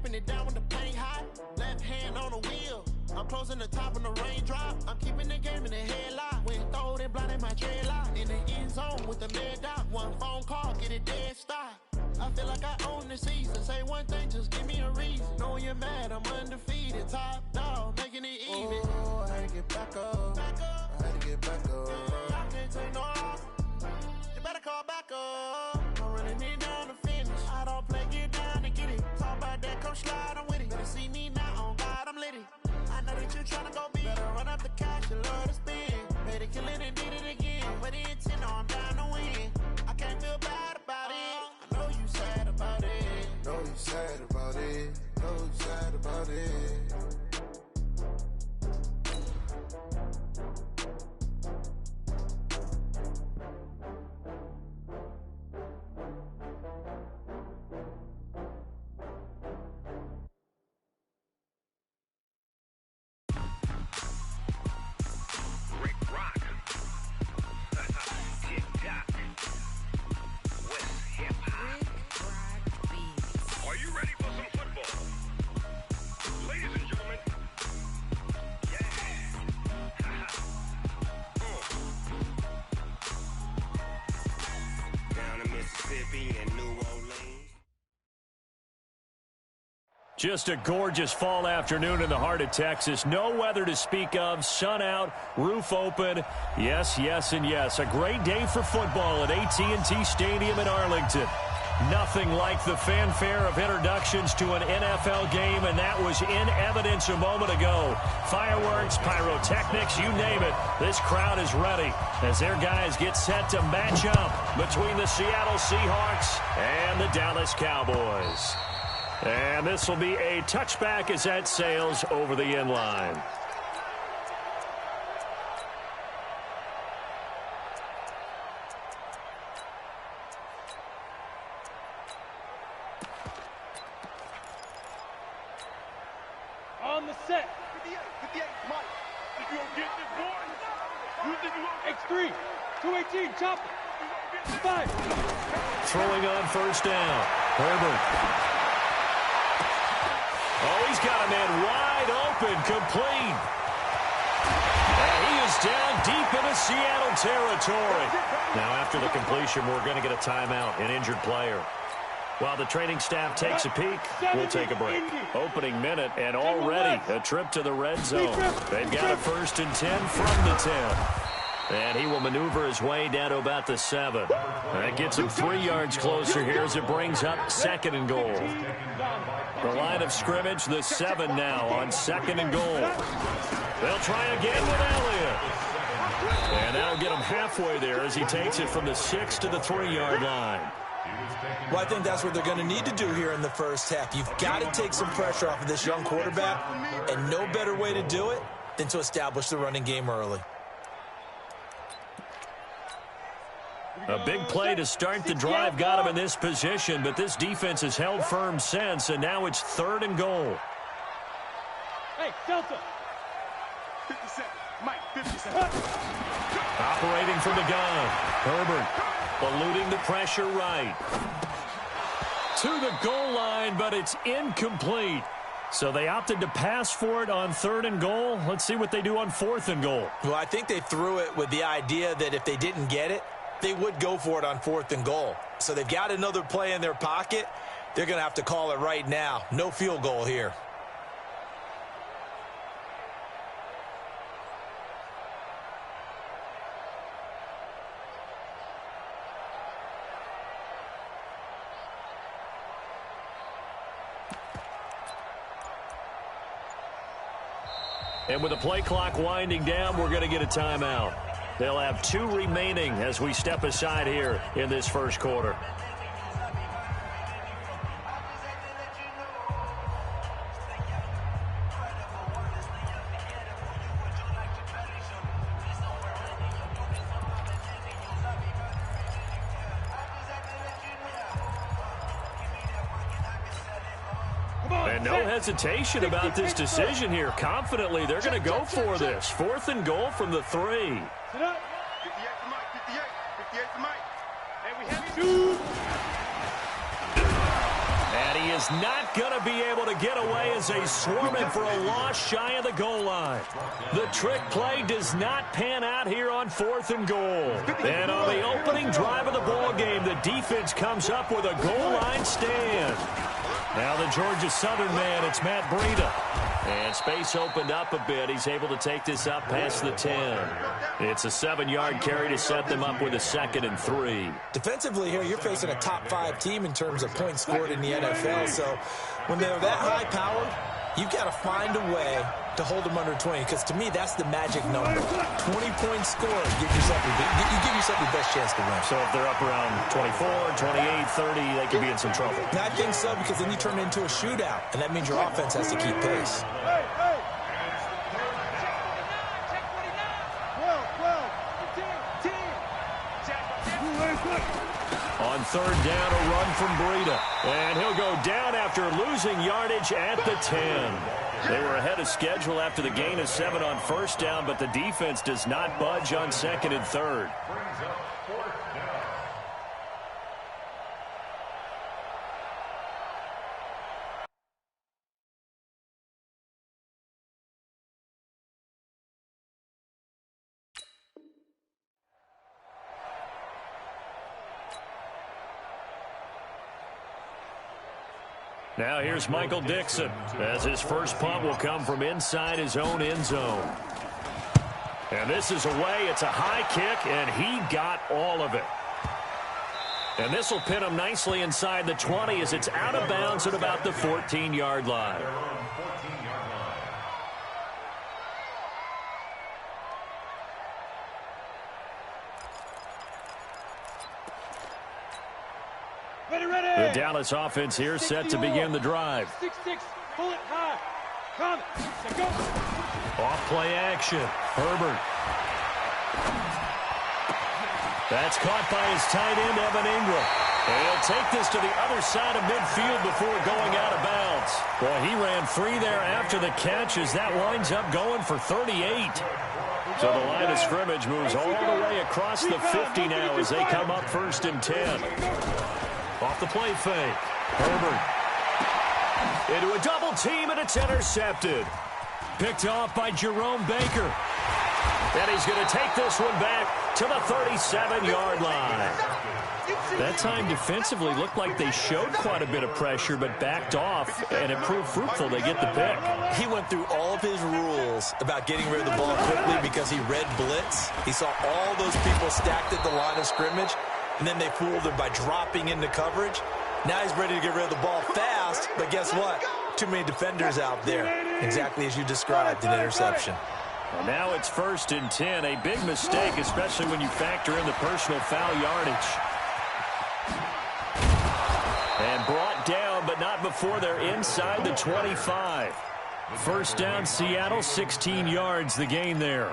wiping it down when the paint hot. Left hand on the wheel. I'm closing the top on the raindrop. I'm keeping the game in the headlock. When throwed and blinded my dreadlock. In the end zone with the mad dot. One phone call, get it dead stop. I feel like I own the season. Say one thing, just give me a reason. Knowing you're mad, I'm undefeated. Top dog, making it even. Oh, I had to get back up. I had to get back up. I can't take no loss. You better call back up. I'm running it down to finish. I don't play, get down and get it. Talk about that, come slide, I'm with it. Better see me now, on God, I'm litty. I know that you tryna go big. Better run up the cash, you love to spin. Made it, kill it, and did it again. But the intent, no, I'm down to win. I can't feel bad about it. I know you sad about it. Know you sad about it. Know you sad about it. Just a gorgeous fall afternoon in the heart of Texas. No weather to speak of. Sun out, roof open. Yes, yes, and yes. A great day for football at AT&T Stadium in Arlington. Nothing like the fanfare of introductions to an NFL game, and that was in evidence a moment ago. Fireworks, pyrotechnics, you name it. This crowd is ready as their guys get set to match up between the Seattle Seahawks and the Dallas Cowboys. And this will be a touchback as that sails over the end line. On the set. 58, Mike. If you don't get this boy, you think you won't? X3, 218, chop it. 5. Throwing on first down. Herbert. Oh, he's got a man wide open, complete. And he is down deep into Seattle territory. Now, after the completion, we're going to get a timeout, an injured player. While the training staff takes a peek, we'll take a break. Opening minute, and already a trip to the red zone. They've got a 1st and 10 from the 10. And he will maneuver his way down to about the 7. That gets him 3 yards closer here as it brings up 2nd and goal. The line of scrimmage, the 7 now on 2nd and goal. They'll try again with Elliott. And that'll get him halfway there as he takes it from the 6 to the 3-yard line. Well, I think that's what they're going to need to do here in the first half. You've got to take some pressure off of this young quarterback, and no better way to do it than to establish the running game early. A big play to start the drive got him in this position, but this defense has held firm since, and now it's 3rd and goal. Hey, Delta. 57. Mike, 57. Operating from the gun. Herbert eluding the pressure right. To the goal line, but it's incomplete. So they opted to pass for it on 3rd and goal. Let's see what they do on 4th and goal. Well, I think they threw it with the idea that if they didn't get it, they would go for it on 4th and goal. So they've got another play in their pocket. They're going to have to call it right now. No field goal here. And with the play clock winding down, we're going to get a timeout. They'll have 2 remaining as we step aside here in this first quarter. And no hesitation about this decision here. Confidently, they're going to go for this. 4th and goal from the 3. Sit up. 58 for Mike. 58. 58 for Mike. And we have 2. And he is not going to be able to get away as they swarm him for a loss shy of the goal line. The trick play does not pan out here on 4th and goal. And on the opening drive of the ball game, the defense comes up with a goal line stand. Now the Georgia Southern man, it's Matt Breida. And space opened up a bit. He's able to take this up past the 10. It's a 7-yard carry to set them up with a 2nd and 3. Defensively here, you're facing a top-5 team in terms of points scored in the NFL. So when they're that high-powered, you've got to find a way to hold them under 20. Because to me, that's the magic number. 20 points scored. You give yourself your best chance to win. So if they're up around 24, 28, 30, they could be in some trouble. And I think so, because then you turn it into a shootout. And that means your offense has to keep pace. On 3rd down, a run from Breida. And he'll go down after losing yardage at the 10. They were ahead of schedule after the gain of 7 on 1st down, but the defense does not budge on 2nd and 3rd. Now here's Michael Dixon, as his first punt will come from inside his own end zone. And this is away. It's a high kick, and he got all of it. And this will pin him nicely inside the 20 as it's out of bounds at about the 14-yard line. The Dallas offense here set to begin the drive. 6-6, pull it high. Come, go. Off play action. Herbert. That's caught by his tight end, Evan Ingram. And he'll take this to the other side of midfield before going out of bounds. Well, he ran free there after the catch as that winds up going for 38. So the line of scrimmage moves all the way across the 50 now as they come up 1st and 10. Off the play fake. Herbert. Into a double team, and it's intercepted. Picked off by Jerome Baker. And he's going to take this one back to the 37-yard line. That time defensively looked like they showed quite a bit of pressure but backed off, and it proved fruitful. They get the pick. He went through all of his rules about getting rid of the ball quickly because he read blitz. He saw all those people stacked at the line of scrimmage, and then they fooled him by dropping into coverage. Now he's ready to get rid of the ball fast, but guess what? Too many defenders out there. Exactly as you described, an interception. And now it's 1st and 10. A big mistake, especially when you factor in the personal foul yardage. And brought down, but not before they're inside the 25. 1st down, Seattle, 16 yards, the gain there.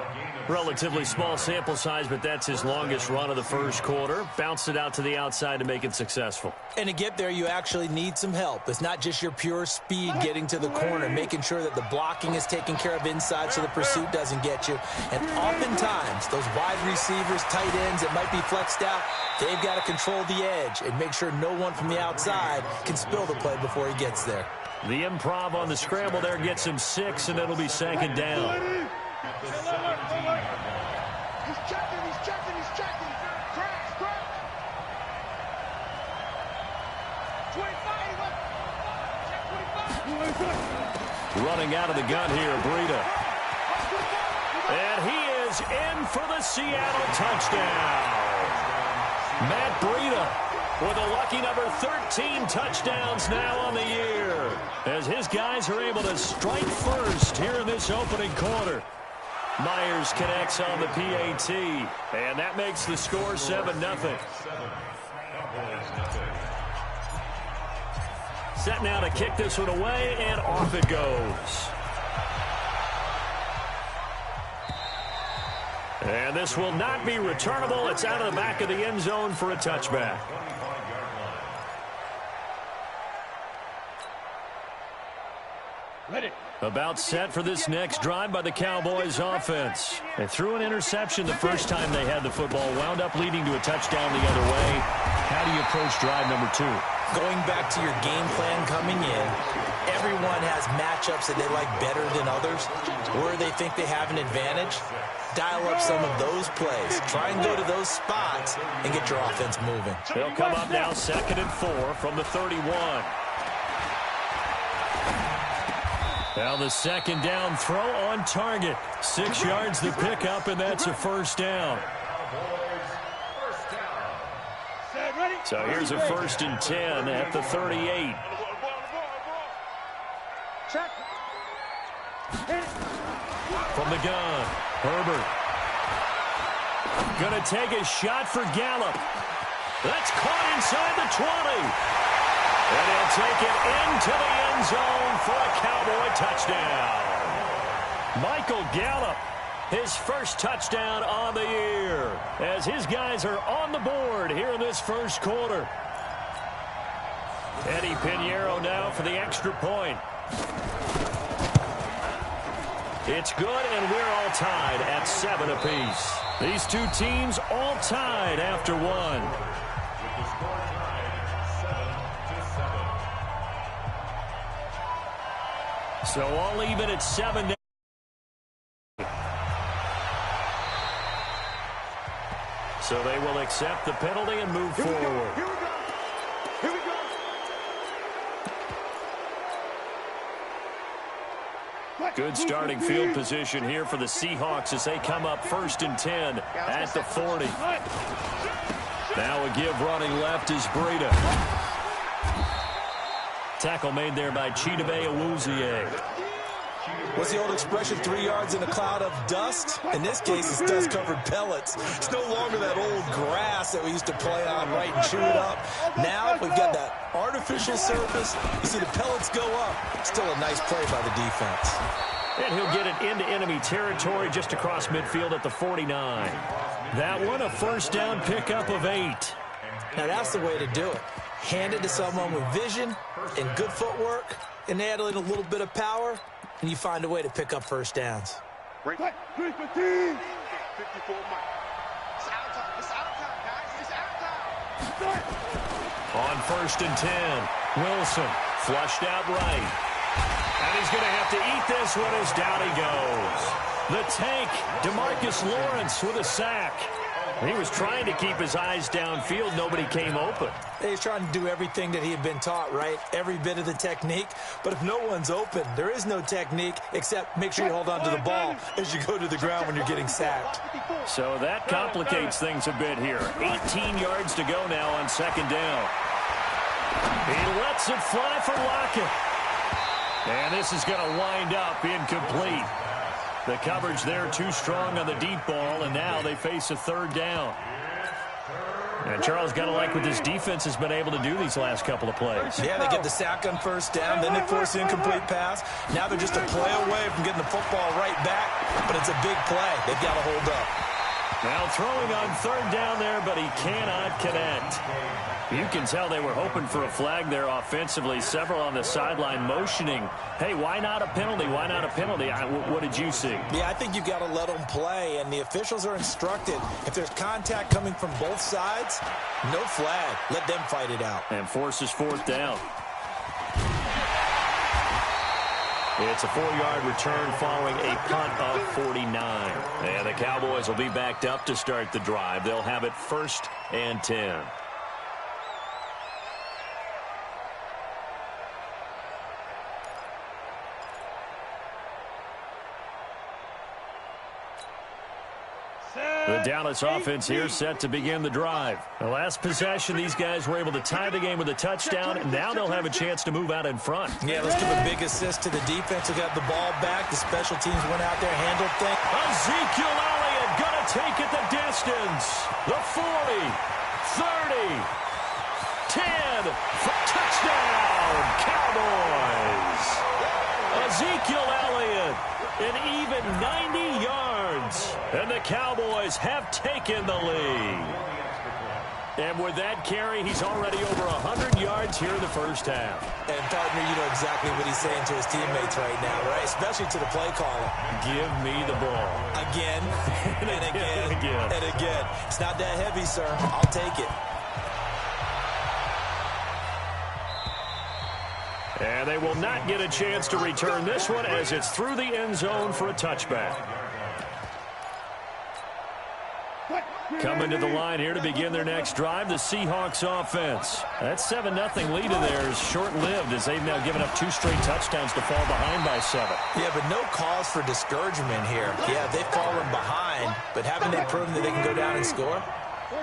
Relatively small sample size, but that's his longest run of the first quarter. Bounced it out to the outside to make it successful. And to get there, you actually need some help. It's not just your pure speed getting to the corner, making sure that the blocking is taken care of inside so the pursuit doesn't get you. And oftentimes, those wide receivers, tight ends that might be flexed out, they've got to control the edge and make sure no one from the outside can spill the play before he gets there. The improv on the scramble there gets him 6, and it'll be 2nd down. He's checking. Crack. 25. Running out of the gun here, Breida. And he is in for the Seattle touchdown. Matt Breida with a lucky number 13 touchdowns now on the year, as his guys are able to strike first here in this opening quarter. Myers connects on the PAT, and that makes the score 7-0. Set now to kick this one away, and off it goes. And this will not be returnable. It's out of the back of the end zone for a touchback. Ready. About set for this next drive by the Cowboys offense. They threw an interception the first time they had the football, wound up leading to a touchdown the other way. how do you approach drive number 2? Going back to your game plan coming in, everyone has matchups that they like better than others, where they think they have an advantage. Dial up some of those plays. Try and go to those spots and get your offense moving. They'll come up now 2nd and 4 from the 31. Now the 2nd down throw on target. 6 yards the pickup, and that's a first down. So here's a 1st and 10 at the 38. From the gun, Herbert. Gonna take a shot for Gallup. That's caught inside the 20. And he'll take it into the end zone for a Cowboy touchdown. Michael Gallup, his first touchdown on the year, as his guys are on the board here in this first quarter. Eddie Pinheiro now for the extra point. It's good, and we're all tied at 7 apiece. These two teams all tied after 1. So all even at 7. So they will accept the penalty and move forward. Here we go. Good starting field position here for the Seahawks as they come up 1st and 10 at the 40. Now a give running left is Breida. Tackle made there by Chidobe Awuzie. What's the old expression, 3 yards in a cloud of dust? In this case, it's dust-covered pellets. It's no longer that old grass that we used to play on, right, and chew it up. Now we've got that artificial surface. You see the pellets go up. Still a nice play by the defense. And he'll get it into enemy territory just across midfield at the 49. That one, a first down pickup of 8. Now that's the way to do it. Hand it to someone with vision and good footwork, and add in a little bit of power, and you find a way to pick up first downs. Right. 54 Mike. It's out time. It's out time, guys. It's out time. On 1st and 10, Wilson flushed out right. And he's going to have to eat this one as down he goes. The tank, DeMarcus Lawrence with a sack. He was trying to keep his eyes downfield. Nobody came open. He's trying to do everything that he had been taught, right? Every bit of the technique. But if no one's open, there is no technique except make sure you hold on to the ball as you go to the ground when you're getting sacked. So that complicates things a bit here. 18 yards to go now on 2nd down. He lets it fly for Lockett. And this is going to wind up incomplete. The coverage there too strong on the deep ball, and now they face a 3rd down. And Charles, got to like what this defense has been able to do these last couple of plays. Yeah, they get the sack on 1st down, then they force the incomplete pass. Now they're just a play away from getting the football right back, but it's a big play. They've got to hold up. Now throwing on 3rd down there, but he cannot connect. You can tell they were hoping for a flag there offensively. Several on the sideline motioning, hey, why not a penalty? Why not a penalty? What did you see? Yeah, I think you've got to let them play, and the officials are instructed. If there's contact coming from both sides, no flag. Let them fight it out. And forces 4th down. It's a 4-yard return following a punt of 49. And the Cowboys will be backed up to start the drive. They'll have it 1st and 10. The Dallas offense here set to begin the drive. The last possession, these guys were able to tie the game with a touchdown, and now they'll have a chance to move out in front. Yeah, let's give a big assist to the defense who got the ball back. The special teams went out there, handled things. Ezekiel Elliott going to take it the distance. The 40, 30, 10, touchdown, Cowboys. Ezekiel Elliott, an even 90 yards, and the Cowboys have taken the lead. And with that carry, he's already over 100 yards here in the first half. And, partner, you know exactly what he's saying to his teammates right now, right? Especially to the play caller. Give me the ball. Again, and again, and again. and again. It's not that heavy, sir. I'll take it. And they will not get a chance to return this one as it's through the end zone for a touchback. Coming to the line here to begin their next drive, the Seahawks offense. That 7-0 lead of theirs short-lived as they've now given up 2 straight touchdowns to fall behind by 7. Yeah, but no cause for discouragement here. Yeah, they've fallen behind, but haven't they proven that they can go down and score?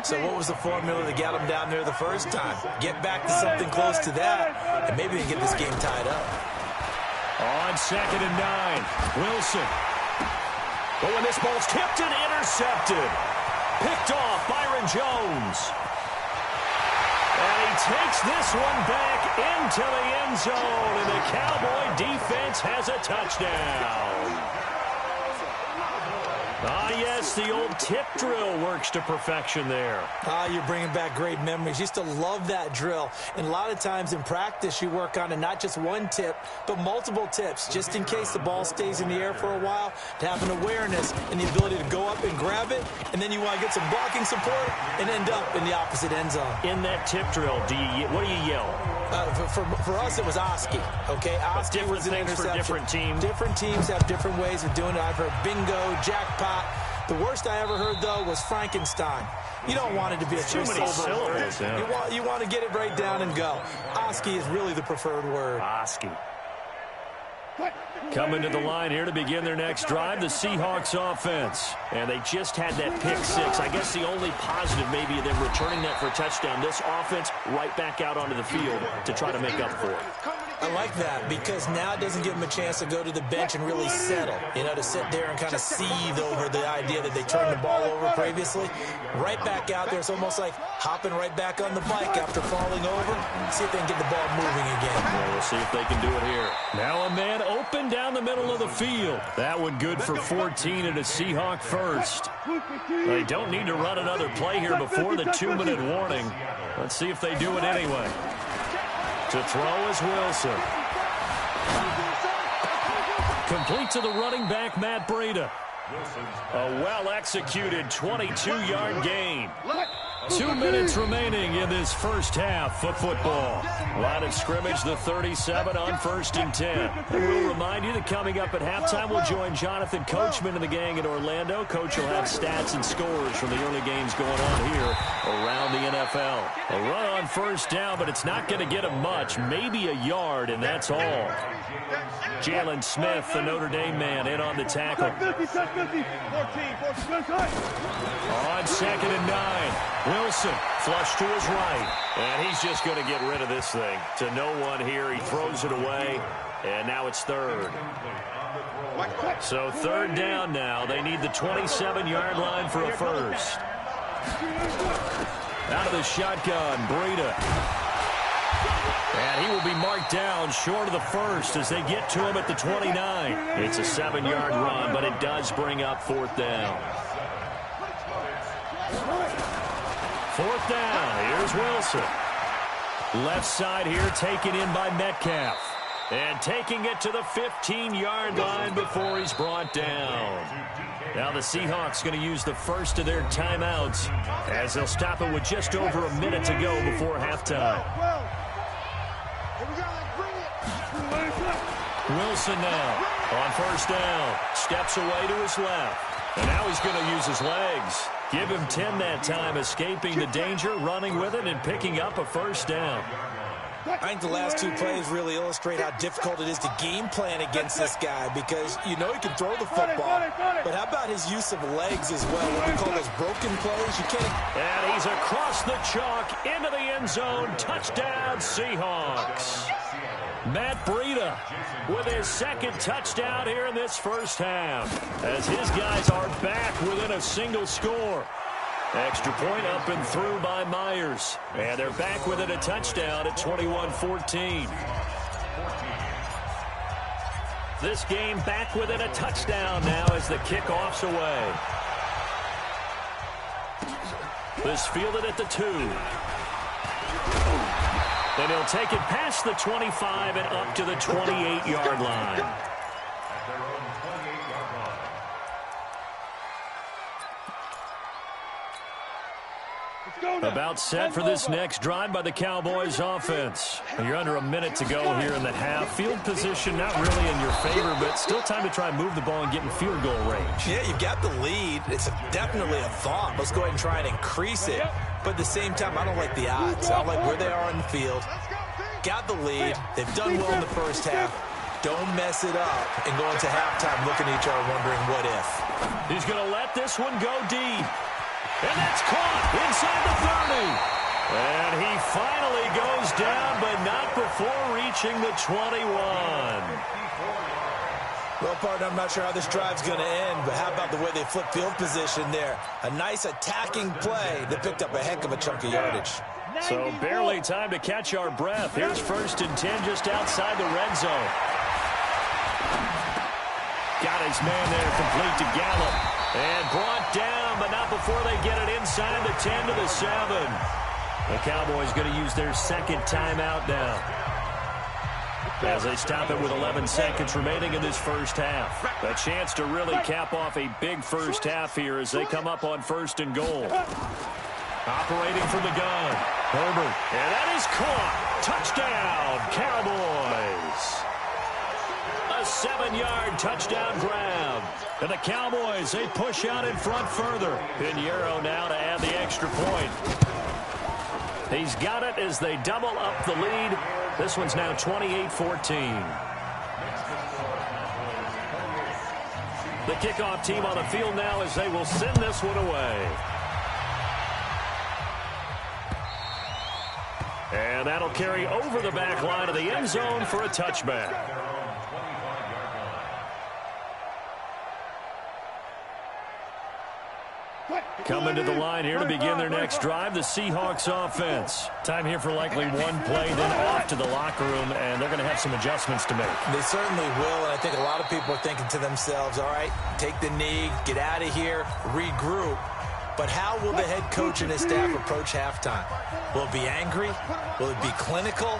So what was the formula that got them down there the first time? Get back to something close to that, and maybe they get this game tied up. On 2nd and 9, Wilson. But when this ball's tipped and intercepted. Picked off Byron Jones. And he takes this one back into the end zone, and the Cowboy defense has a touchdown. Ah, yes, the old tip drill works to perfection there. Ah, you're bringing back great memories. Used to love that drill. And a lot of times in practice, you work on it, not just one tip, but multiple tips, just in case the ball stays in the air for a while, to have an awareness and the ability to go up and grab it, and then you want to get some blocking support and end up in the opposite end zone. In that tip drill, what do you yell? For us, it was Oski, okay? Oski was an interception. For different teams. Different teams have different ways of doing it. I've heard bingo, jackpot. The worst I ever heard, though, was Frankenstein. You don't want it to be a too many syllables. Yeah. You want to get it right down and go. Oski is really the preferred word. Oski. Coming to the line here to begin their next drive, the Seahawks offense. And they just had that pick 6. I guess the only positive maybe of them returning that for a touchdown. This offense right back out onto the field to try to make up for it. I like that because now it doesn't give them a chance to go to the bench and really settle. You know, to sit there and kind of seethe over the idea that they turned the ball over previously. Right back out there. It's almost like hopping right back on the bike after falling over. See if they can get the ball moving again. Well, we'll see if they can do it here. Now a man open down the middle of the field. That one good for 14 and a Seahawk first. They don't need to run another play here before the 2-minute warning. Let's see if they do it anyway. To throw is Wilson. Complete to the running back, Matt Breida. A well-executed 22-yard gain. 2 minutes remaining in this first half of football. Line of scrimmage, the 37 on 1st and 10. And we'll remind you that coming up at halftime, we'll join Jonathan Coachman and the gang in Orlando. Coach will have stats and scores from the early games going on here around the NFL. A run on 1st down, but it's not going to get him much. Maybe a yard, and that's all. Jalen Smith, the Notre Dame man, in on the tackle. On 2nd and 9. Wilson, flush to his right, and he's just going to get rid of this thing. To no one here, he throws it away, and now it's 3rd. So 3rd down now. They need the 27-yard line for a first. Out of the shotgun, Breida. And he will be marked down short of the first as they get to him at the 29. It's a 7-yard run, but it does bring up 4th down. 4th down. Here's Wilson. Left side here taken in by Metcalf. And taking it to the 15-yard line before he's brought down. Now the Seahawks going to use the first of their timeouts as they'll stop it with just over a minute to go before halftime. Wilson now on 1st down. Steps away to his left. And now he's going to use his legs. Give him 10 that time, escaping the danger, running with it, and picking up a 1st down. I think the last 2 plays really illustrate how difficult it is to game plan against this guy because you know he can throw the football. But how about his use of legs as well? What we call those broken plays. You can't. And he's across the chalk into the end zone. Touchdown, Seahawks. Matt Breida with his 2nd touchdown here in this first half as his guys are back within a single score. Extra point up and through by Myers. And they're back within a touchdown at 21-14. This game back within a touchdown now as the kickoff's away. This fielded at the 2. Then he'll take it past the 25 and up to the 28-yard line. Let's go, About set for this next drive by the Cowboys offense. You're under a minute to go here in the half. Field position not really in your favor, but still time to try and move the ball and get in field goal range. Yeah, you've got the lead. It's definitely a thought. Let's go ahead and try and increase it. But at the same time, I don't like the odds. I don't like where they are in the field. Got the lead. They've done well in the first half. Don't mess it up and go into halftime looking at each other wondering what if. He's going to let this one go deep. And that's caught inside the 30. And he finally goes down, but not before reaching the 21. Well, partner, I'm not sure how this drive's going to end, but how about the way they flip field position there? A nice attacking play that picked up a heck of a chunk of yardage. So barely time to catch our breath. Here's 1st and 10 just outside the red zone. Got his man there, complete to Gallup. And brought down, but not before they get it inside the 10 to the 7. The Cowboys going to use their second timeout now, as they stop it with 11 seconds remaining in this first half. A chance to really cap off a big first half here as they come up on 1st and goal. Operating from the gun, Herbert. And that is caught. Touchdown, Cowboys. A 7-yard touchdown grab. And the Cowboys, they push out in front further. Pinheiro now to add the extra point. He's got it as they double up the lead. This one's now 28-14. The kickoff team on the field now as they will send this one away. And that'll carry over the back line of the end zone for a touchback. Coming to the line here to begin their next drive, the Seahawks offense. Time here for likely one play, then off to the locker room, and they're going to have some adjustments to make. They certainly will, and I think a lot of people are thinking to themselves, all right, take the knee, get out of here, regroup. But how will the head coach and his staff approach halftime? Will it be angry? Will it be clinical?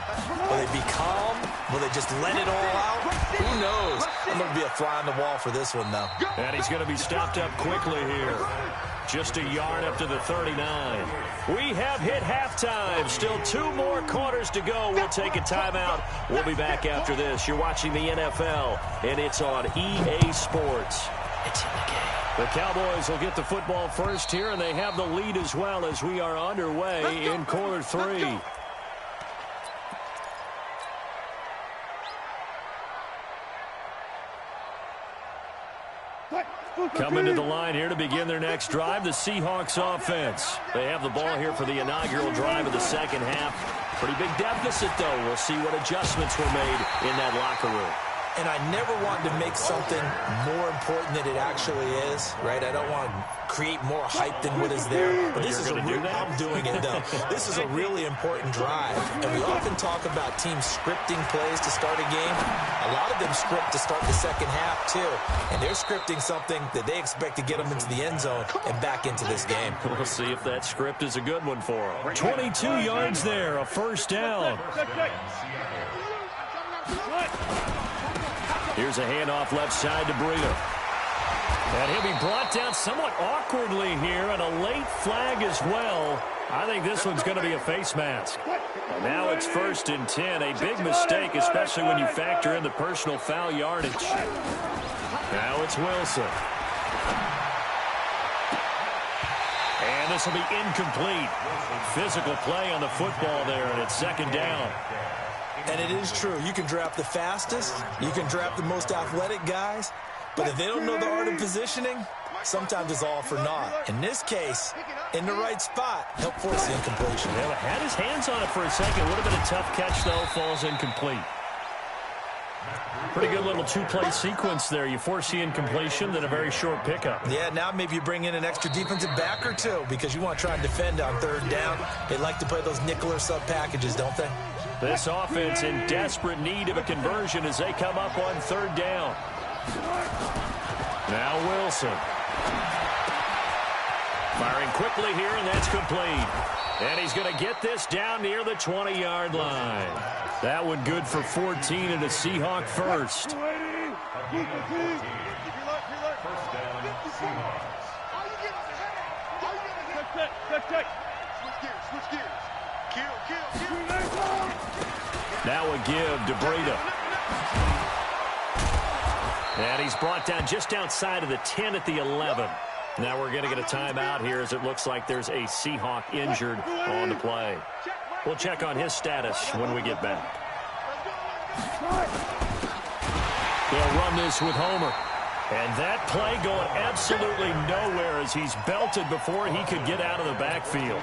Will it be calm? Will they just let it all out? Who knows? I'm going to be a fly on the wall for this one, though. And he's going to be stopped up quickly here. Just a yard up to the 39. We have hit halftime. Still 2 more quarters to go. We'll take a timeout. We'll be back after this. You're watching the NFL, and it's on EA Sports. It's in the game. The Cowboys will get the football first here, and they have the lead as well as we are underway in quarter 3. Coming to the line here to begin their next drive, the Seahawks offense. They have the ball here for the inaugural drive of the second half. Pretty big deficit, though. We'll see what adjustments were made in that locker room. And I never wanted to make something more important than it actually is, right? I don't want to create more hype than what is there. But this is I'm doing it, though. This is a really important drive. And we often talk about teams scripting plays to start a game. A lot of them script to start the second half, too. And they're scripting something that they expect to get them into the end zone and back into this game. We'll see if that script is a good one for them. 22 yards there, a first down. Here's a handoff left side to Breida. And he'll be brought down somewhat awkwardly here, and a late flag as well. I think this one's going to be a face mask. And now it's 1st and 10. A big mistake, especially when you factor in the personal foul yardage. Now it's Wilson. And this will be incomplete. Physical play on the football there, and it's 2nd down. And it is true. You can draft the fastest. You can draft the most athletic guys. But if they don't know the art of positioning, sometimes it's all for naught. In this case, in the right spot, help force the incompletion. Yeah, had his hands on it for a second. Would have been a tough catch, though. Falls incomplete. Pretty good little 2-play sequence there. You force the incompletion, then a very short pickup. Yeah, now maybe you bring in an extra defensive back or two because you want to try and defend on 3rd down. They like to play those nickel or sub packages, don't they? This offense in desperate need of a conversion as they come up on 3rd down. Now Wilson. Firing quickly here, and that's complete. And he's going to get this down near the 20-yard line. That one good for 14 and a Seahawk first. Now a give to Breida. And he's brought down just outside of the 10 at the 11. Now we're going to get a timeout here as it looks like there's a Seahawk injured on the play. We'll check on his status when we get back. They'll run this with Homer. And that play going absolutely nowhere as he's belted before he could get out of the backfield.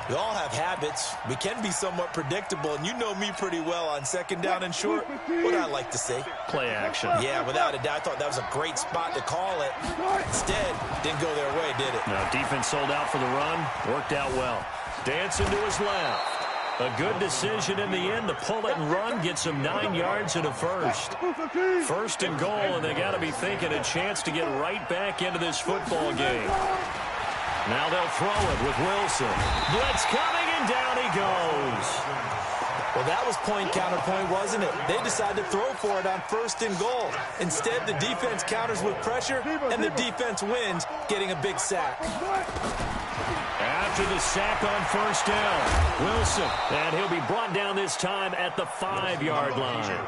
We all have habits. We can be somewhat predictable, and you know me pretty well on second down and short. What do I like to say? Play action. Yeah, without a doubt. I thought that was a great spot to call it. Instead, didn't go their way, did it? No, defense sold out for the run. Worked out well. Dancing to his left. A good decision in the end to pull it and run. Gets him 9 yards and a first. First and goal, and they got to be thinking a chance to get right back into this football game. Now they'll throw it with Wilson. Blitz coming, and down he goes. Well, that was point counterpoint, wasn't it? They decided to throw for it on first and goal. Instead, the defense counters with pressure, and the defense wins, getting a big sack. After the sack on first down, Wilson. And he'll be brought down this time at the 5-yard line.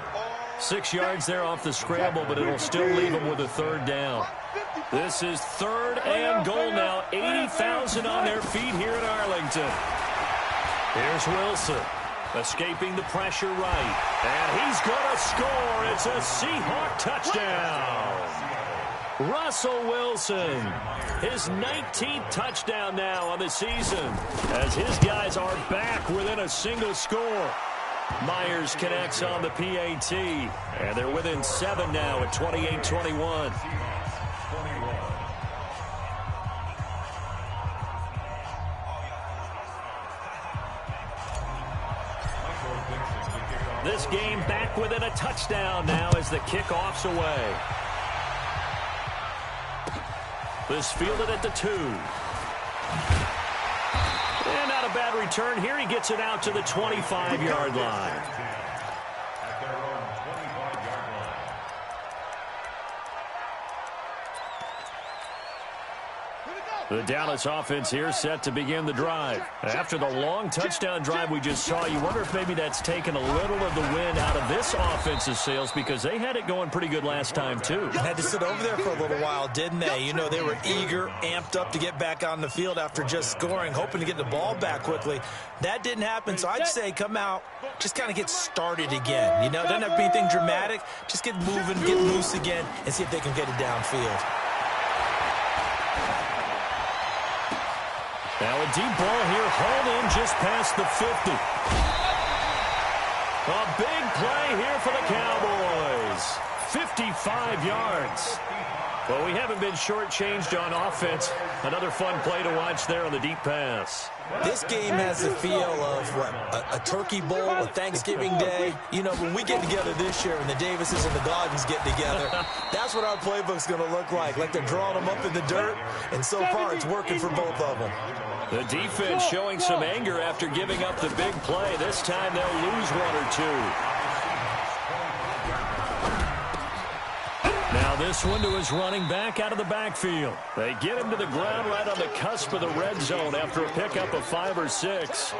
6 yards there off the scramble, but it'll still leave him with a third down. This is third and goal now. 80,000 on their feet here in Arlington. Here's Wilson, escaping the pressure right. And he's going to score. It's a Seahawk touchdown. Russell Wilson, his 19th touchdown now on the season, as his guys are back within a single score. Myers connects on the PAT, and they're within 7 now at 28-21. This game back within a touchdown now as the kickoff's away. This fielded at the 2. And not a bad return here. He gets it out to the 25-yard line. The Dallas offense here set to begin the drive. After the long touchdown drive we just saw, you wonder if maybe that's taken a little of the wind out of this offense's sails because they had it going pretty good last time, too. Had to sit over there for a little while, didn't they? You know, they were eager, amped up to get back on the field after just scoring, hoping to get the ball back quickly. That didn't happen, so I'd say come out, just kind of get started again. You know, it doesn't have to be anything dramatic. Just get moving, get loose again, and see if they can get it downfield. Now a deep ball here, hauled in just past the 50. A big play here for the Cowboys. 55 yards. Well, we haven't been shortchanged on offense. Another fun play to watch there on the deep pass. This game has the feel of, what, a turkey bowl, a Thanksgiving day. You know, when we get together this year and the Davises and the Gardens get together, that's what our playbook's going to look like they're drawing them up in the dirt, and so far it's working for both of them. The defense showing some anger after giving up the big play. This time they'll lose 1 or 2. Now this one to his running back out of the backfield. They get him to the ground right on the cusp of the red zone after a pickup of 5 or 6.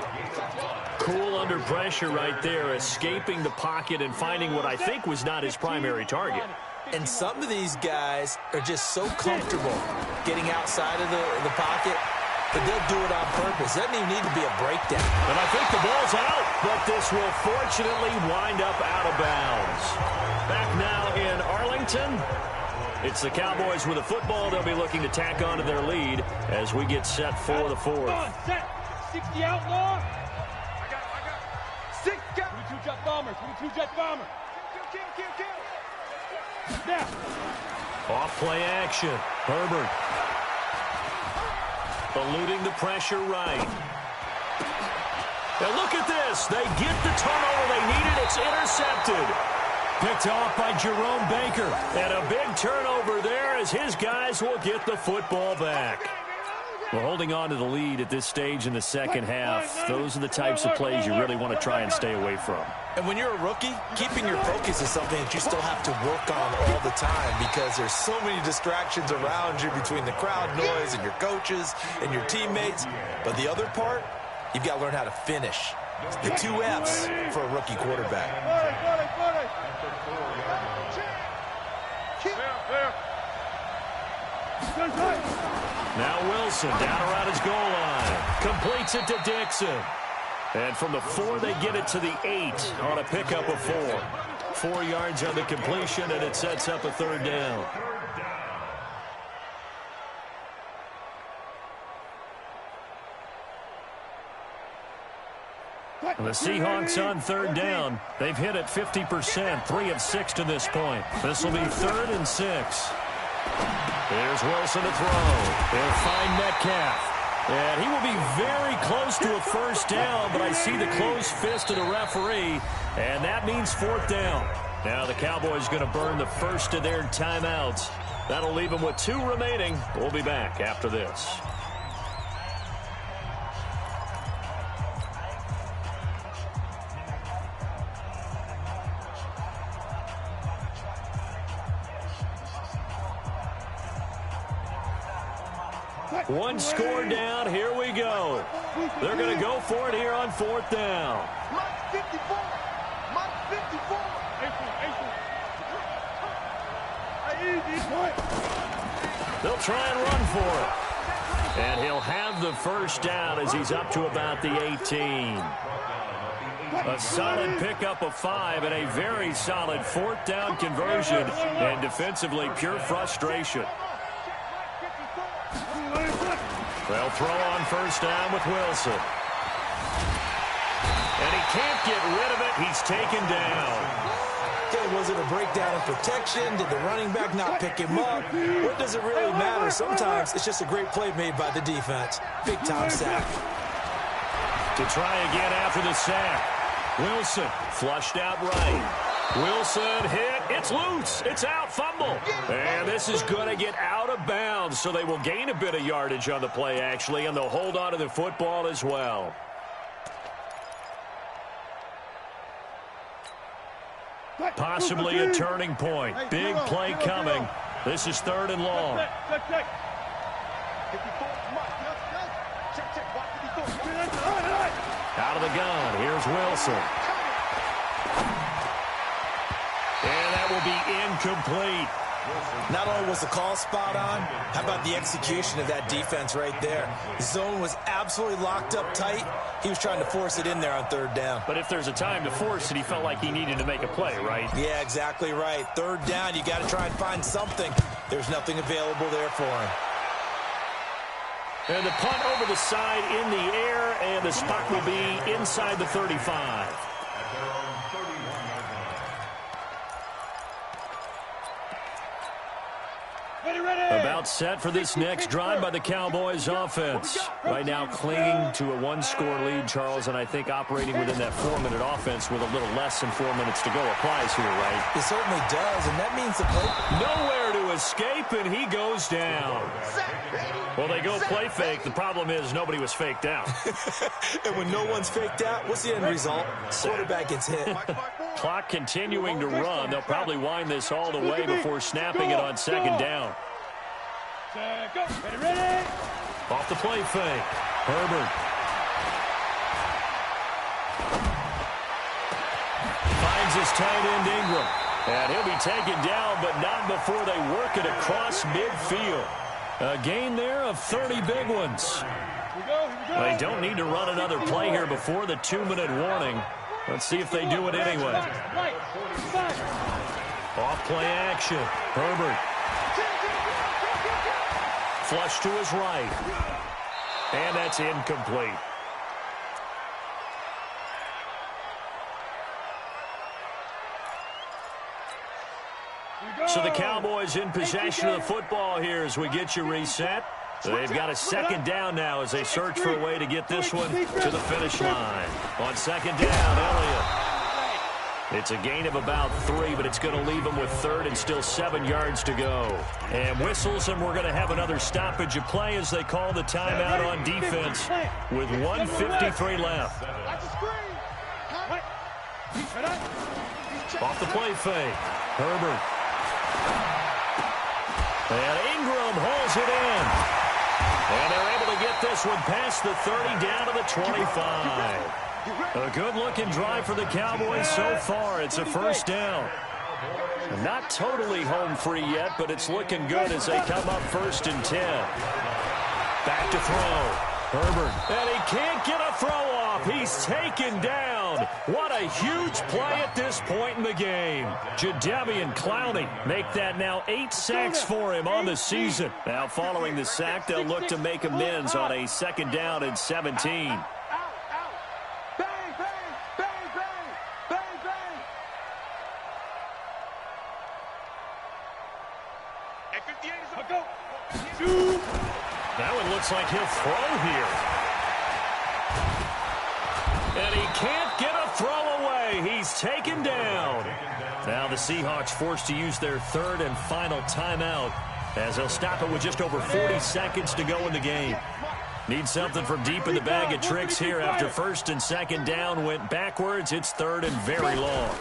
Cool under pressure right there, escaping the pocket and finding what I think was not his primary target. And some of these guys are just so comfortable getting outside of the pocket, but they'll do it on purpose. It doesn't even need to be a breakdown. And I think the ball's out, but this will fortunately wind up out of bounds. Back now in Arlington, it's the Cowboys with the football. They'll be looking to tack on to their lead as we get set for the 4th. Set. 60 outlaw. I got. 6 got. 22 jet bomber. 22 jet bomber. Kill. Now. Off play action. Herbert. Eluding the pressure right. Now look at this. They get the turnover they needed. It's intercepted. Picked off by Jerome Baker. And a big turnover there as his guys will get the football back. We're holding on to the lead at this stage in the second half. Those are the types of plays you really want to try and stay away from. And when you're a rookie, keeping your focus is something that you still have to work on all the time because there's so many distractions around you between the crowd noise and your coaches and your teammates. But the other part, you've got to learn how to finish. The 2 F's for a rookie quarterback. Now Wilson down around his goal line. Completes it to Dixon. And from the 4, they get it to the 8 on a pickup of 4. 4 yards on the completion, and it sets up a 3rd down. The Seahawks on 3rd down. They've hit it 50%, 3 of 6 to this point. This will be 3rd and 6. Here's Wilson to throw. He'll find Metcalf. And he will be very close to a 1st down, but I see the closed fist of the referee, and that means 4th down. Now the Cowboys going to burn the first of their timeouts. That'll leave them with 2 remaining. We'll be back after this. One score down. Here we go. They're going to go for it here on 4th down. Mike 54. Mike 54. They'll try and run for it. And he'll have the 1st down as he's up to about the 18. A solid pickup of 5 and a very solid 4th down conversion. And defensively, pure frustration. They'll throw on 1st down with Wilson. And he can't get rid of it. He's taken down. Okay, was it a breakdown in protection? Did the running back not pick him up? What does it really matter? Sometimes it's just a great play made by the defense. Big-time sack. To try again after the sack. Wilson flushed out right. Wilson hit. It's loose. It's out. Fumble. And this is going to get out of bounds, so they will gain a bit of yardage on the play, actually, and they'll hold on to the football as well. Possibly a turning point. Big play coming. This is 3rd and long. Out of the gun. Here's Wilson. And that will be incomplete. Not only was the call spot on, how about the execution of that defense right there? The zone was absolutely locked up tight. He was trying to force it in there on 3rd down. But if there's a time to force it, he felt like he needed to make a play, right? Yeah, exactly right. 3rd down, you got to try and find something. There's nothing available there for him. And the punt over the side in the air, and the spot will be inside the 35. About set for this next drive by the Cowboys offense. Right now clinging to a 1-score lead, Charles, and I think operating within that 4-minute offense with a little less than 4 minutes to go applies here, right? It certainly does, and that means the play. Nowhere to escape, and he goes down. Well, they go play fake. The problem is nobody was faked out. And when no one's faked out, what's the end result? Quarterback gets hit. Clock continuing to run. They'll probably wind this all the way before snapping it on 2nd down. Ready? Off the play fake. Herbert. Finds his tight end Ingram. And he'll be taken down, but not before they work it across midfield. A gain there of 30 big ones. They don't need to run another play here before the 2-minute warning. Let's see if they do it anyway. Off play action. Herbert. Flush to his right. And that's incomplete. So the Cowboys in possession of the football here as we get you reset. They've got a 2nd down now as they search for a way to get this one to the finish line. On 2nd down, Elliott. It's a gain of about 3, but it's going to leave them with 3rd and still 7 yards to go. And whistles, and we're going to have another stoppage of play as they call the timeout on defense with 1:53 left. Off the play fake. Herbert. And Ingram hauls it in. And they're able to get this one past the 30 down to the 25. A good-looking drive for the Cowboys so far. It's a first down. Not totally home free yet, but it's looking good as they come up 1st and 10. Back to throw. Herbert. And he can't get a throw off. He's taken down. What a huge play at this point in the game. Jadeveon Clowney make that now 8 sacks for him on the season. Now following the sack, they'll look to make amends on a 2nd down and 17. That one looks like he'll throw here. And he can't get a throw away. He's taken down. Now the Seahawks forced to use their 3rd and final timeout as they'll stop it with just over 40 seconds to go in the game. Need something from deep in the bag of tricks here after 1st and 2nd down went backwards. It's 3rd and very long.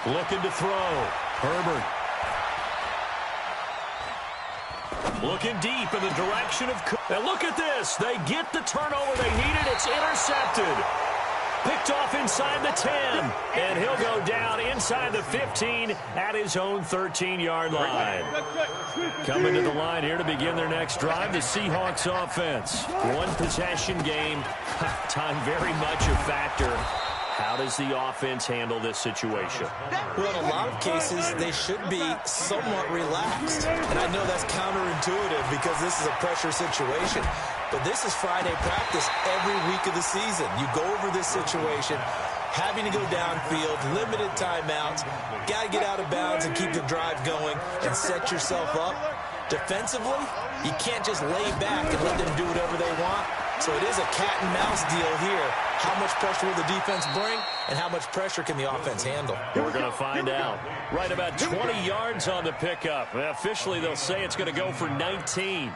Looking to throw. Herbert. Looking deep in the direction of Cook. And look at this. They get the turnover they needed. It's intercepted. Picked off inside the 10. And he'll go down inside the 15 at his own 13-yard line. Coming to the line here to begin their next drive, the Seahawks offense. 1-possession game. Time very much a factor. How does the offense handle this situation? Well, in a lot of cases, they should be somewhat relaxed. And I know that's counterintuitive because this is a pressure situation. But this is Friday practice every week of the season. You go over this situation, having to go downfield, limited timeouts, got to get out of bounds and keep the drive going and set yourself up. Defensively, you can't just lay back and let them do whatever they want. So it is a cat and mouse deal here. How much pressure will the defense bring, and how much pressure can the offense handle? We're going to find out. Right about 20 yards on the pickup. Officially, they'll say it's going to go for 19.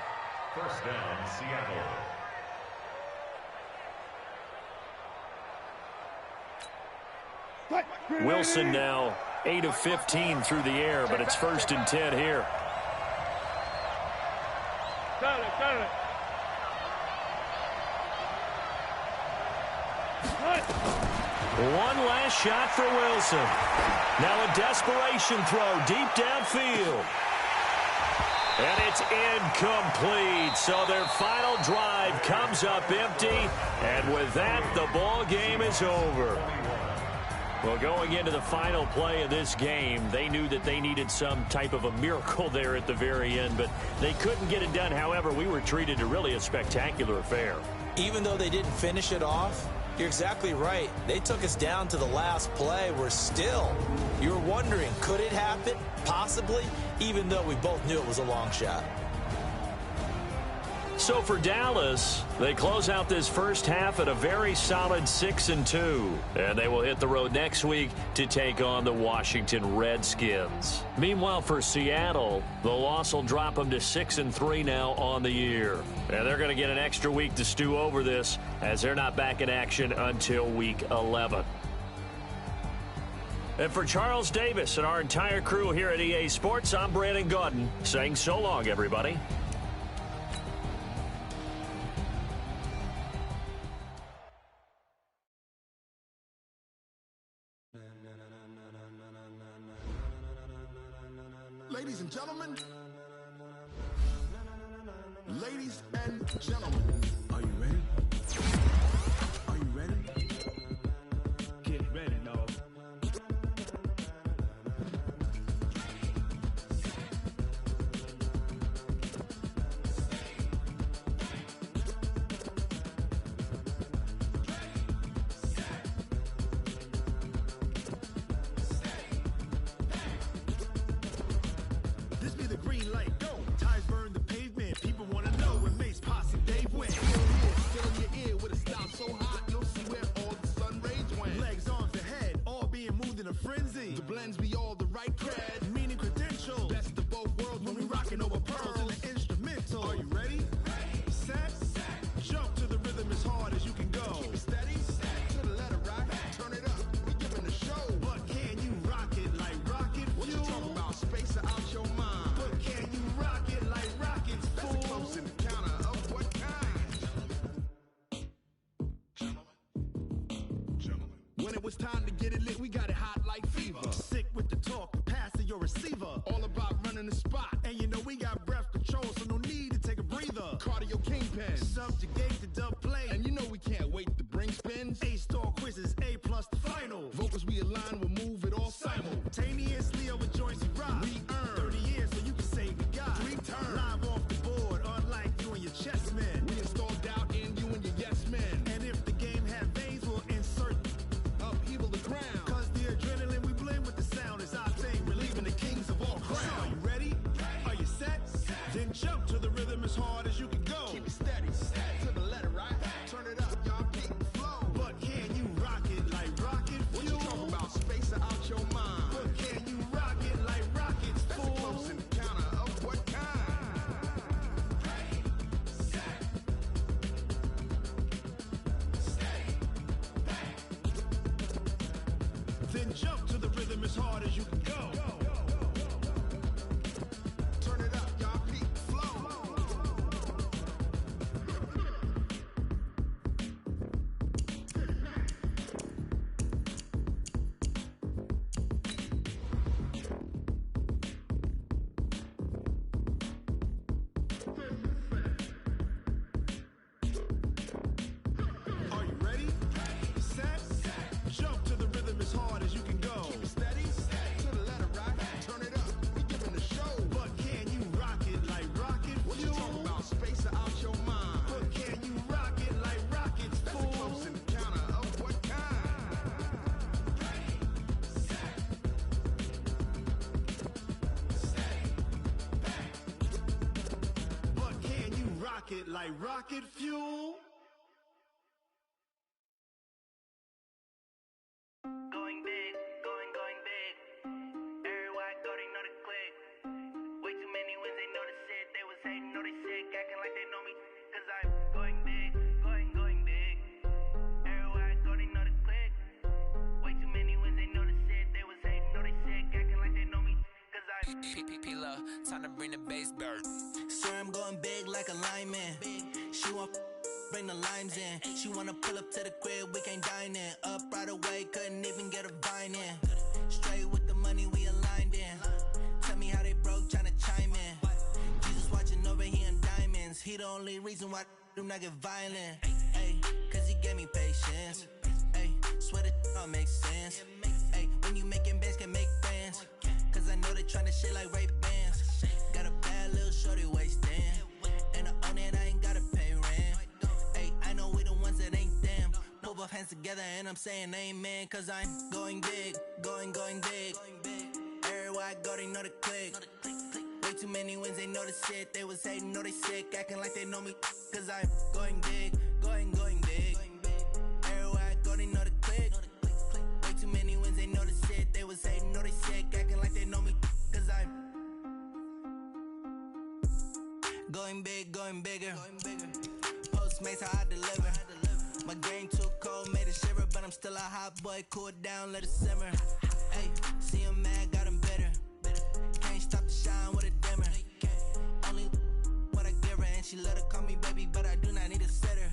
First down, Seattle. Wilson now 8 of 15 through the air, but it's 1st and 10 here. One last shot for Wilson. Now a desperation throw deep downfield. And it's incomplete. So their final drive comes up empty. And with that, the ball game is over. Well, going into the final play of this game, they knew that they needed some type of a miracle there at the very end, but they couldn't get it done. However, we were treated to really a spectacular affair. Even though they didn't finish it off, you're exactly right. They took us down to the last play. We're still, you were wondering, could it happen? Possibly, even though we both knew it was a long shot. So for Dallas, they close out this first half at a very solid 6-2. And they will hit the road next week to take on the Washington Redskins. Meanwhile, for Seattle, the loss will drop them to 6-3 now on the year. And they're going to get an extra week to stew over this as they're not back in action until week 11. And for Charles Davis and our entire crew here at EA Sports, I'm Brandon Gaudin saying so long, everybody. Ladies and gentlemen, are you ready? Are you ready? Get ready, dog. This be the green light, go. Tires burn the pavement. People want to know when Mace Posse Dave went. Still in your ear with a style so hot, you'll see where all the sun rays went. Legs, arms, and head, all being moved in a frenzy. The blends be all the right cred, meaning credentials. Best of both worlds when we rocking over pearls in the instrumental. Are you ready? Set. Jump to the rhythm as hard as you can go. Keep it steady. To the letter right. Turn it up. We giving the show. But can you rock it like rocket fuel? What you talking about? Space out your mind. But can you rock it like rockets, fool? That's a close encounter of get it lit, we got it hot like fever. Sick with the talk, pass to your receiver. All about running the spot. And you know we got breath control, so no need to take a breather. Cardio kingpin. Subjugate the dub play. And you know we can't wait to bring spins. A-star quizzes, A+ the final. Vocals we align, we'll move it all simultaneously over joints and rock. We earn 30 years so you can say we got 3 turns. Live off the board, unlike you and your chess men. We install doubt in you and your yes men. And if the game had veins, we'll insert upheaval the ground. Cause the adrenaline we blend with the sound is our thing, relieving the kings of all crowns. So are you ready? Are you set? Then jump to the rhythm as hard as you can go. Keep it steady, to the letter, right? Turn it up, y'all keep the flow. But can you rock it like rocket fuel? What you talking about? Space or out your mind? But can you rock it like rockets, That's fool? a close encounter of what kind? Then jump to the rhythm as hard as you can go. Turn it up, y'all keep the flow. Are you ready? Set? Jump to the rhythm as hard as you can go. Keep it steady, to the letter, right? Turn it up, we giving the show. But can you rock it like rocket What you fuel? talking about? Space or out your mind? But can you rock it like rockets, That's a fool? close encounter of what kind? But can you rock it like rocket fuel? Going big, going big. Everywhere I go, they know the click. Way too many wins, they know the shit. They was hating, know they sick, acting like they know me. Cause I'm going big, going big. Everywhere I go, they know the click. Way too many wins, they know the shit. They was hating, know they sick, acting like they know me. Cause I'm P-P-P-Love, time to bring the bass bird. Swear I'm going big like a lineman. She want bring the limes in. She wanna pull up to the crib, we can't dine in. Up right away, couldn't even get a vine in. Straight with the money we aligned in. Tell me how they broke, tryna chime in. Jesus watching over here in diamonds. He the only reason why I do not get violent. Ay, cause he gave me patience. Ay, swear that all makes sense. Ay, when you making bands, can make friends. Cause I know they tryna shit like Ray-Bans. Got a bad little shorty wasting. And I own it, I ain't gotta pay rent. Ay, I know we the ones that ain't them. Put both hands together and I'm saying amen. Cause I'm going big, going big. Everywhere I go, they know the click. Way too many wins, they know the shit. They was hating, know they sick, acting like they know me. Cause I'm going big, going big. Everywhere I go, they know the click. Way too many wins, they know the shit. They was hating, know they sick, acting like they know me. Cause I'm going big, going bigger. Postmates how I deliver. My game too cold, made it shiver, but I'm still a hot boy. Cool it down, let it simmer. Hey, see him mad, got him bitter. Can't stop the shine with a dimmer. Only what I give her, and she let her call me baby, but I do not need a sitter.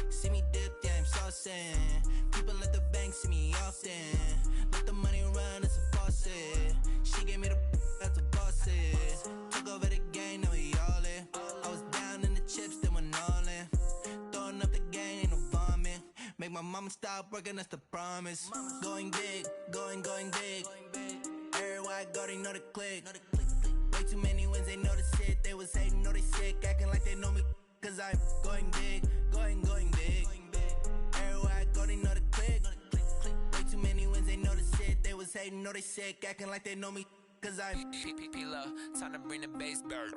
See me dip, yeah, I'm saucing. People at the bank see me often. Let the money run, it's a faucet. She gave me the that's a boss it. Took over the game, now we all in. I was down in the chips, then went all in. Throwing up the game, ain't no vomit. Make my mama stop working, that's the promise. Going big, going big. Everywhere I go, they know the click. Way too many wins, they know the shit. They was hating, know they sick, acting like they know me. Cause I'm going big, going big. Everywhere I go, they know the click. Way too many wins, they know the shit. They was hating, know they sick, acting like they know me. Cause I'm P-P-P-Love, time to bring the bass bird.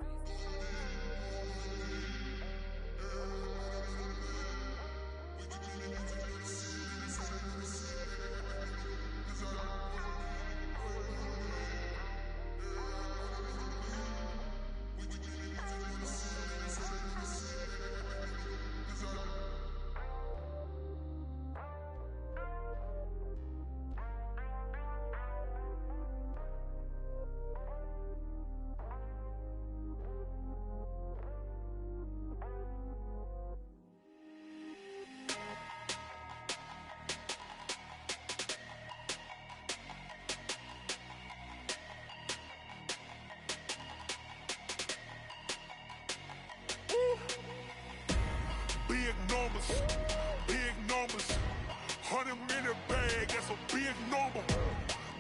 big number.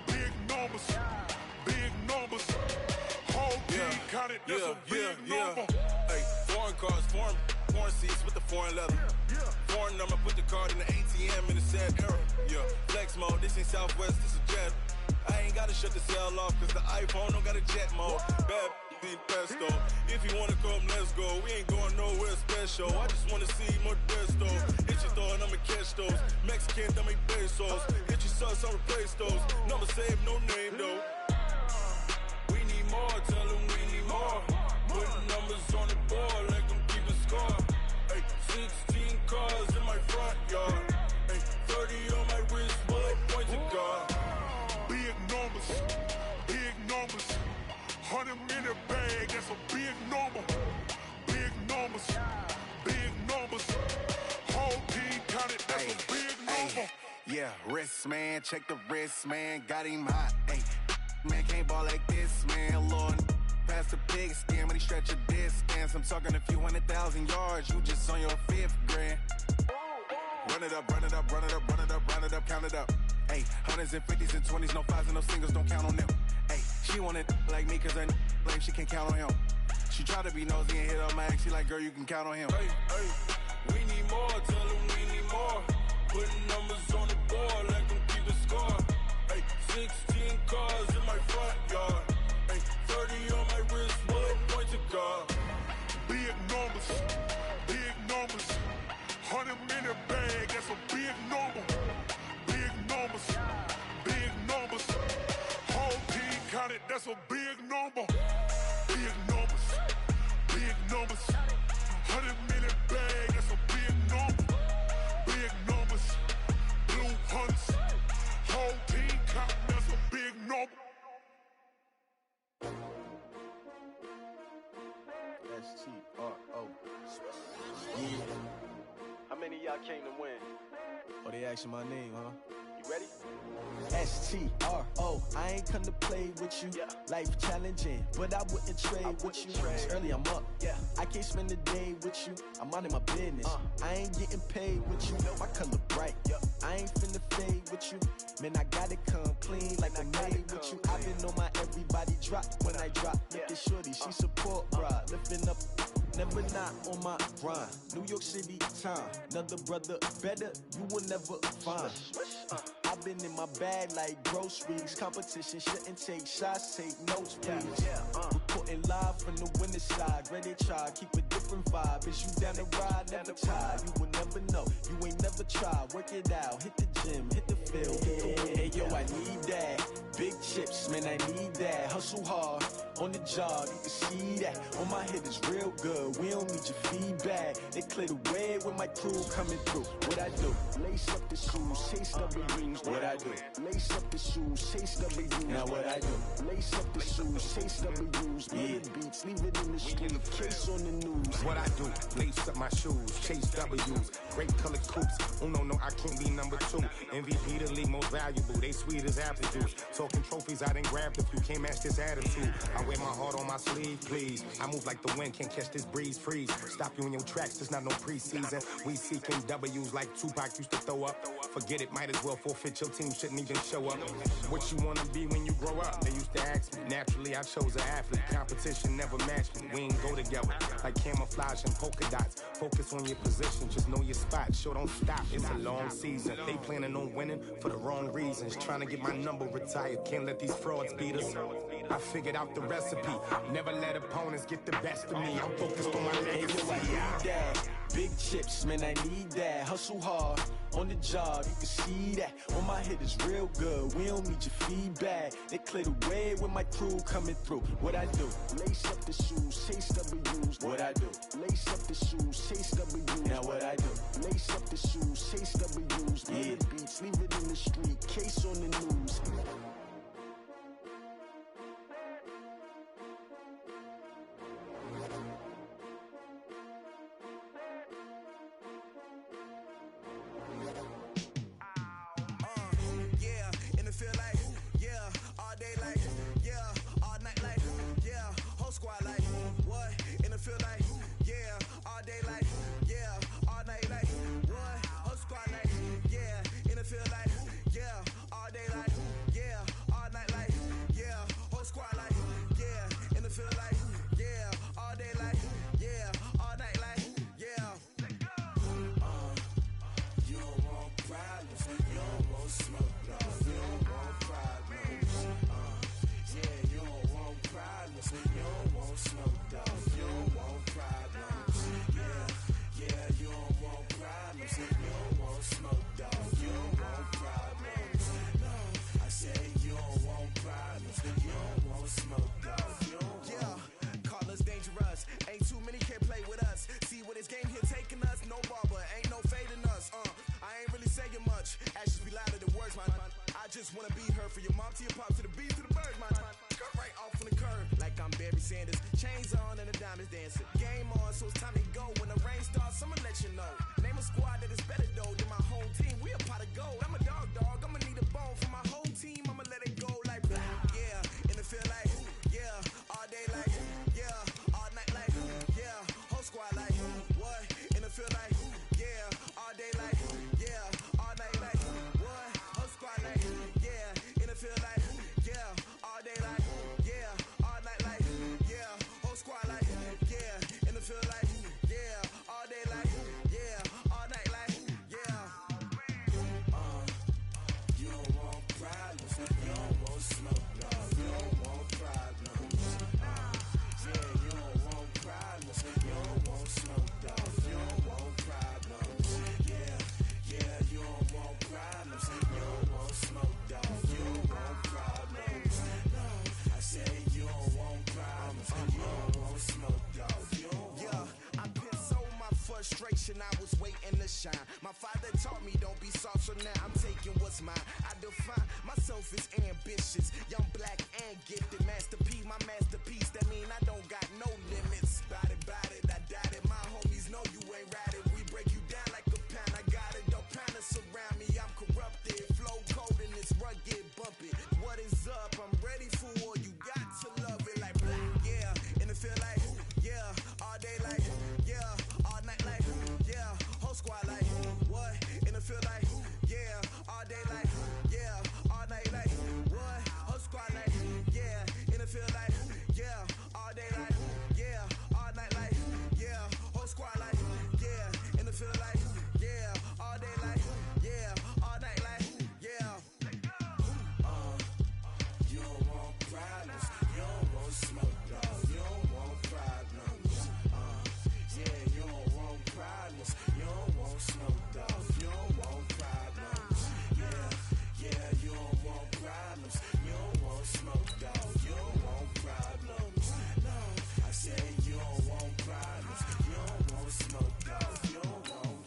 Big numbers. Big numbers. Whole team counted, that's a big number. Hey, foreign cars, foreign seats with the foreign leather. Foreign number, put the card in the ATM in the sad era. Yeah, flex mode, this ain't Southwest, this is Jet. I ain't gotta shut the cell off, cause the iPhone don't got a jet mode. Bad beat pesto. If you wanna come, let's go. We ain't going nowhere special. I just wanna see more Modesto. Hit your thought, I'ma catch those. Mexican, dummy pesos. Hit your sus, I'll replace those. Number saved, no name though. We need more, tell them we need more. Putting numbers on the board, let them keep a score. Hey, 16 cars in my front yard. Hey, 30 on my wrist, bullet point to God. Big numbers, big numbers. 100 minute bag, that's a big number. Big numbers, big numbers. Whole team counted, that's a big number. Yeah, wrist man, check the wrist man, got him hot. Hey, man can't ball like this, man. Lord, past the pig skin when he stretch a distance. I'm talking a few 100,000 yards, you just on your 5th grand. Run it up, run it up, run it up, run it up, run it up, count it up. Hey, 100s and 50s and 20s, no 5s and no singles, don't count on them. Hey, she want it like me cause her like she can count on him. She try to be nosy and hit her max, she like, girl, you can count on him. Hey, hey, we need more, tell them we need more. Putting numbers on the board, let them keep a score. Hey, 16 cars in my front yard. Hey, 30 on my wrist, bullet point to God. big numbers, big numbers. 100 minute bag, that's a big number. Big numbers, big numbers. Whole team counted, that's a big number. Big numbers, big numbers. 100 minute bag, that's a big number. Big numbers, blue hunts. Whole team counted, that's a big number. S-T-R-O. Yeah. How many of y'all came to win? Oh, they asking my name, huh? You ready? S-T-R-O. I ain't come to play with you. Yeah. Life challenging, but I wouldn't trade with you. It's early, I'm up. Yeah. I can't spend the day with you. I'm minding my business. I ain't getting paid with you. My color bright. Yeah. I ain't finna fade with you. Man, I gotta come clean like I made with you. I've been on my everybody drop when I drop. Look at shorty, she support, bruh. Lifting up. Never not on my grind. New York City time. Another brother better, you will never find. I've been in my bag like groceries. Competition shouldn't take shots, take notes, please. Reporting live from the winning side. Ready to try, keep a different vibe. Is you down the ride, never tired. You will never know, you ain't never tried. Work it out, hit the gym, hit the field. Hey yo, I need that. Big chips, man, I need that. Hustle hard, on the job, you can see that. On my head is real good, we don't need your feedback. They clear the way with my crew coming through. What I do? Lace up the shoes, chase W's. What I do? Lace up the shoes, chase W's. Now what I do? Lace up the shoes, chase W's. Yeah, beats, leave it in the street, case on the news. What I do? Lace up my shoes, chase W's. Great colored coops. Oh no, I can't be number 2. MVP the league most valuable. They sweet as apple juice. Talking trophies I done grabbed if you can't match this attitude. I wear my heart on my sleeve, please. I move like the wind, can't catch this breeze, freeze. Stop you in your tracks, there's not no preseason. We seeking W's like Tupac used to throw up. Forget it, might as well forfeit, your team shouldn't even show up. What you wanna be when you grow up? They used to ask me. Naturally, I chose an athlete. Competition never matched me. We ain't go together. Like camouflage and polka dots. Focus on your position, just know your spot. Sure, don't stop, it's a long season. They planning on winning for the wrong reasons. Trying to get my number retired, can't let these frauds beat us. I figured out the recipe. Never let opponents get the best of me. I'm focused on my legacy. I need that. Big chips, man, I need that. Hustle hard, on the job, you can see that. On my head is real good, we don't need your feedback. They clear the way with my crew coming through. What I do? Lace up the shoes, chase W's. What I do? Lace up the shoes, chase W's. Now what I do? Lace up the shoes, chase W's. Yeah, beats, leave it in the street, case on the news. Feel like, yeah, all day be her for your mom to your pop to the B to the bird, my cut right off on the curb. Like I'm Barry Sanders, chains on and the diamonds dancing. Game on, so it's time to go. When the rain starts, I'ma let you know. Name a squad that is better though than my home team. We a pot of gold. I'm a dog, I'ma need a bone for my whole team. I'ma let it go like blah, yeah. And it feel like, yeah. All day like, yeah. All night like, yeah. Whole squad like, what? And it feel like, yeah. All day like, yeah. All night like, what? Whole squad like, yeah. And it feel like, yeah. All day like, yeah. All night like, yeah. Whole squad like, yeah. And it feel like, yeah. All day like, yeah. All night like, yeah. You don't want problems. You don't want smoke, no. You don't want problems. Yeah, you don't want problems. You don't want smoke, dog. You don't want problems. Yeah, you don't want problems. You don't want smoke, dog. You don't want problems. No, I said you don't want problems. You don't want smoke, dog. You don't want. Yeah, I pissed so my frustration. I was waiting to shine. My father taught me don't be soft, so now I'm taking what's mine. I define myself as ambitious, young, black, and gifted. Masterpiece, my masterpiece. That mean I don't got no limits. Bout it, I doubt it. My homies know you ain't ride it. We break you down like a pound. I got it, don't pound to surround me. I'm corrupted, flow cold and it's rugged, bump it. What is up? I'm ready for war. You got to love it like blah, yeah. And it feel like, yeah. All day like, yeah. All night like, yeah. Whole squad like, what? And it feel like, yeah. All day like, yeah. All night like, what? Whole squad like, yeah. And it feel like, yeah. All day like, yeah. All night like, yeah. Whole squad like, yeah. And it feel like, yeah. All day like, yeah. All night like, yeah. You don't want problems. You don't want smoke, dog. You don't want problems. Yeah, you don't want problems. You don't want smoke, dog. You don't want problems. Yeah, you don't want problems. You don't want smoke, dog. You don't want problems. No, I said you don't want problems. You don't want smoke, dog. You don't want.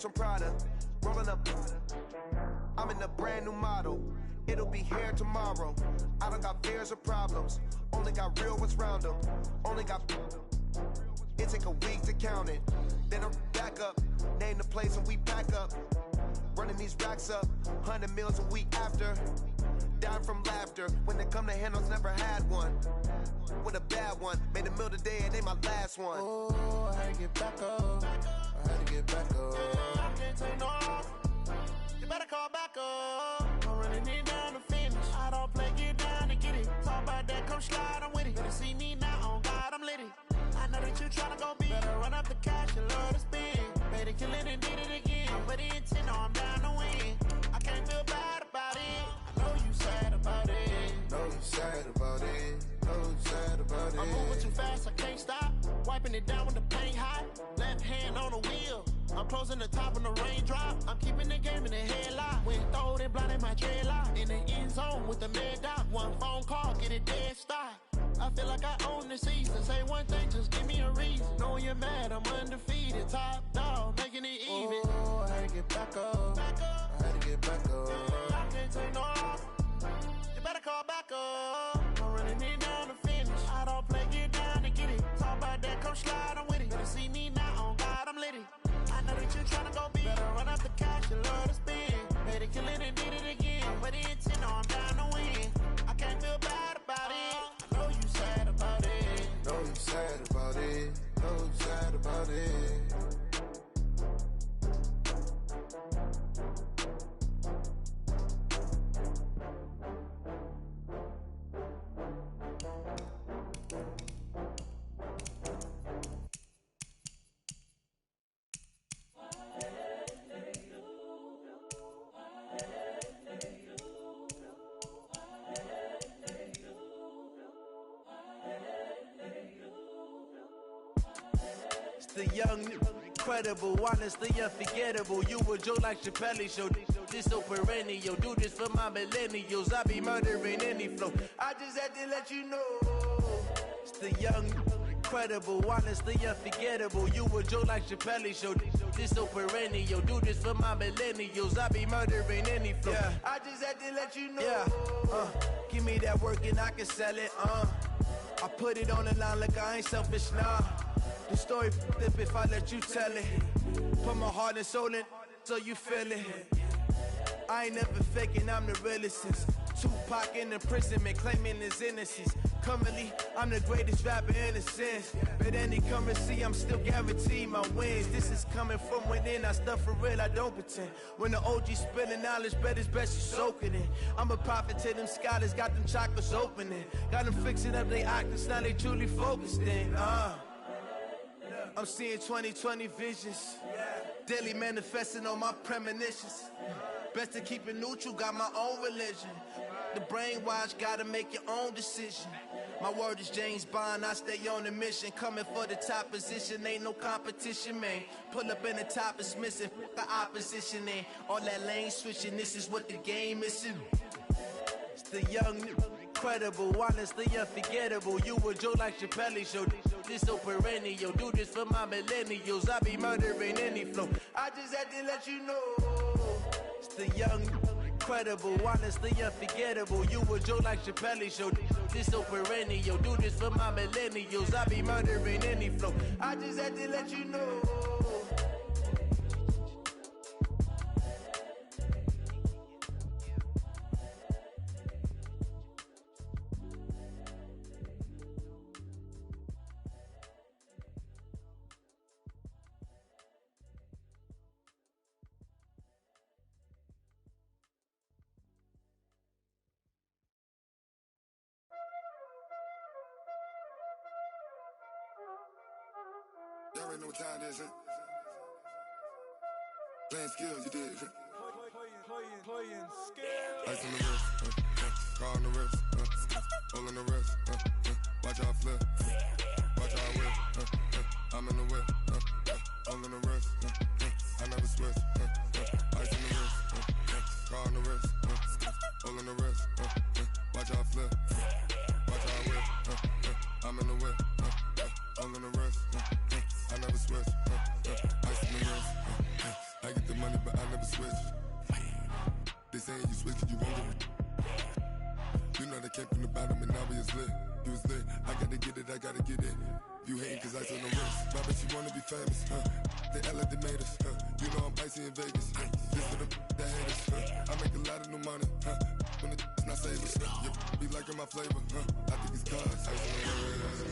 From Prada, rolling up. I'm in a brand new model. It'll be here tomorrow. I don't got fears or problems. Only got real ones round them. Only got. It take a week to count it. Then I'm back up. Name the place and we pack up. Running these racks up. 100 meals a week after. Dying from laughter. When they come to handles, never had one. With a bad one. Made a meal today, it ain't my last one. Oh, I had to get back up. I had to get back up. I can't take no off. You better call back up. I'm running it down to finish. I don't play, get down and get it. Talk about that, come slide, I'm with it. Better see me now, on God, I'm litty. I know that you tryna go big. Better run up the cash, you love to spend. Better kill it and did it again. But the intent, no, I'm down to win. I can't feel bad about it. I know you sad about it. Know you sad about it. Know you sad about it. I'm moving too fast, I can't stop. Wiping it down with the paint hot. Left hand on the wheel. I'm closing the top on the raindrop. I'm keeping the game in the headlock. When throwed and blinded my dreadlock. In the end zone with the mad dot. One phone call, get it dead stop. I feel like I own the season. Say one thing, just give me a reason. Knowing you're mad, I'm undefeated. Top dog, making it even. Oh, I had to get back up. Back up. I had to get back up. I can't take no off. You better call back up. I'm running it down to finish. I don't play, get down and get it. Talk about that, come slide, I'm with it. The young, incredible, honestly unforgettable. You a joke like Chappelle Show. This so perennial. Do this for my millennials. I be murdering any flow. I just had to let you know. It's the young, incredible, honestly unforgettable. You a joke like Chappelle Show. This so perennial. Do this for my millennials. I be murdering any flow. Yeah. I just had to let you know. Yeah. Give me that work and I can sell it. I put it on the line like I ain't selfish, nah. The story flip if I let you tell it. Put my heart and soul in so you feel it. I ain't never faking, I'm the realest since Tupac in imprisonment, claiming his innocence. Currently, I'm the greatest rapper in a sense. But any currency, I'm still guaranteed my wins. This is coming from within, I stuff for real, I don't pretend. When the OG spilling knowledge, bet it's best you soak it in. I'm a prophet to them scholars, got them chakras opening. Got them fixing up their octaves, now they truly focused in. I'm seeing 2020 visions. Daily manifesting on my premonitions. Best to keep it neutral, got my own religion. The brainwash, gotta make your own decision. My word is James Bond, I stay on a mission. Coming for the top position, ain't no competition, man. Pull up in the top is missing, the opposition ain't. All that lane switching, this is what the game is. It's the young, incredible, honestly unforgettable. You a joke like Chappelle Show. This so perennial. Do this for my millennials. I be murdering any flow. I just had to let you know. It's the young, incredible, honestly unforgettable. You a joke like Chappelle Show. This so perennial. Do this for my millennials. I be murdering any flow. I just had to let you know. Y'all already know what time it is, huh? Playing skills, you did. Playing skills. Ice on the wrist, car on the wrist, hole in the wrist, watch out flip, watch out whip, I'm in the whip, hole in the wrist, I never switch, ice on the wrist, car on the wrist, hole in the wrist, watch out flip, watch out whip, I'm in the whip, hole in the wrist, I never switch, ice in the wrist, I get the money but I never switch. They saying you switch and you won't get it. You know they came from the bottom and now we is lit. You was lit, I gotta get it, I gotta get it. You hating cause ice on the wrist. My bitch, you wanna be famous, They act like they made us, You know I'm icy in Vegas, This for the that hate us, I make a lot of new money, When it's not savers, You be liking my flavor, I think it's cause ice on the wrist,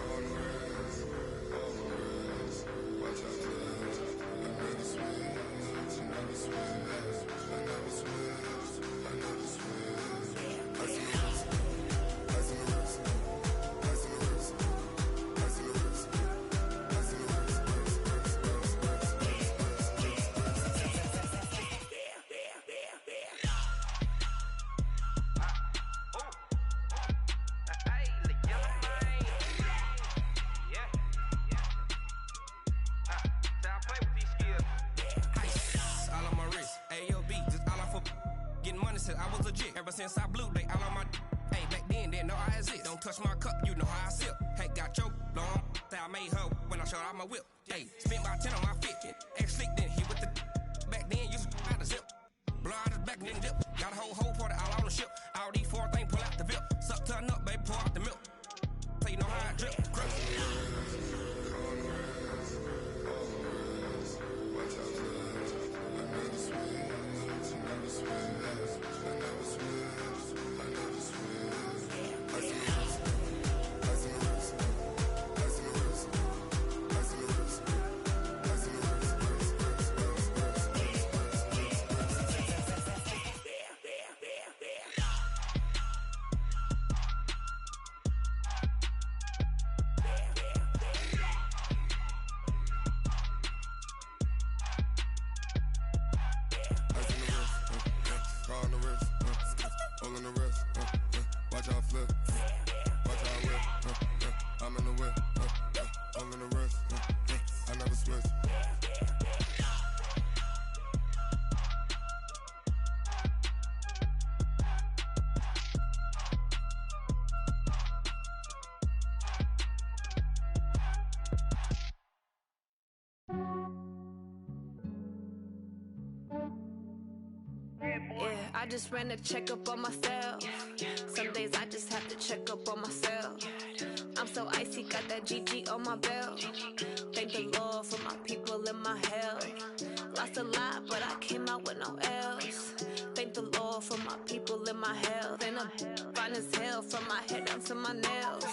on the wrist, on the wrist. Watch out for this, I never switch, I never switch. I never switch, I never switch. Ice in the wrist, ice in the wrist, ice in the wrist, ice in the wrist, ice in the wrist, I was legit. Ever since I blew, they all on my hey, back then, didn't know I exist. Don't touch my cup, you know how I sip. Hey, got choked, long that I made her when I showed out my whip. Hey, spent about 10 on my fit. Ex-slick, then hit with the back then, used to out the zip. Blow out his back, then dip. Got a whole party all on the ship. All these 4 things, pull out the VIP. Suck, turn up, baby, pour out the milk. So you know how I drip. Crush. I never switch. Yeah, I just ran a checkup on myself. Some days I just have to check up on myself. I'm so icy, got that GG on my belt. Thank the Lord for my people in my health. Lost a lot, but I came out with no else. Thank the Lord for my people in my health. And I'm fine as hell from my head down to my nails.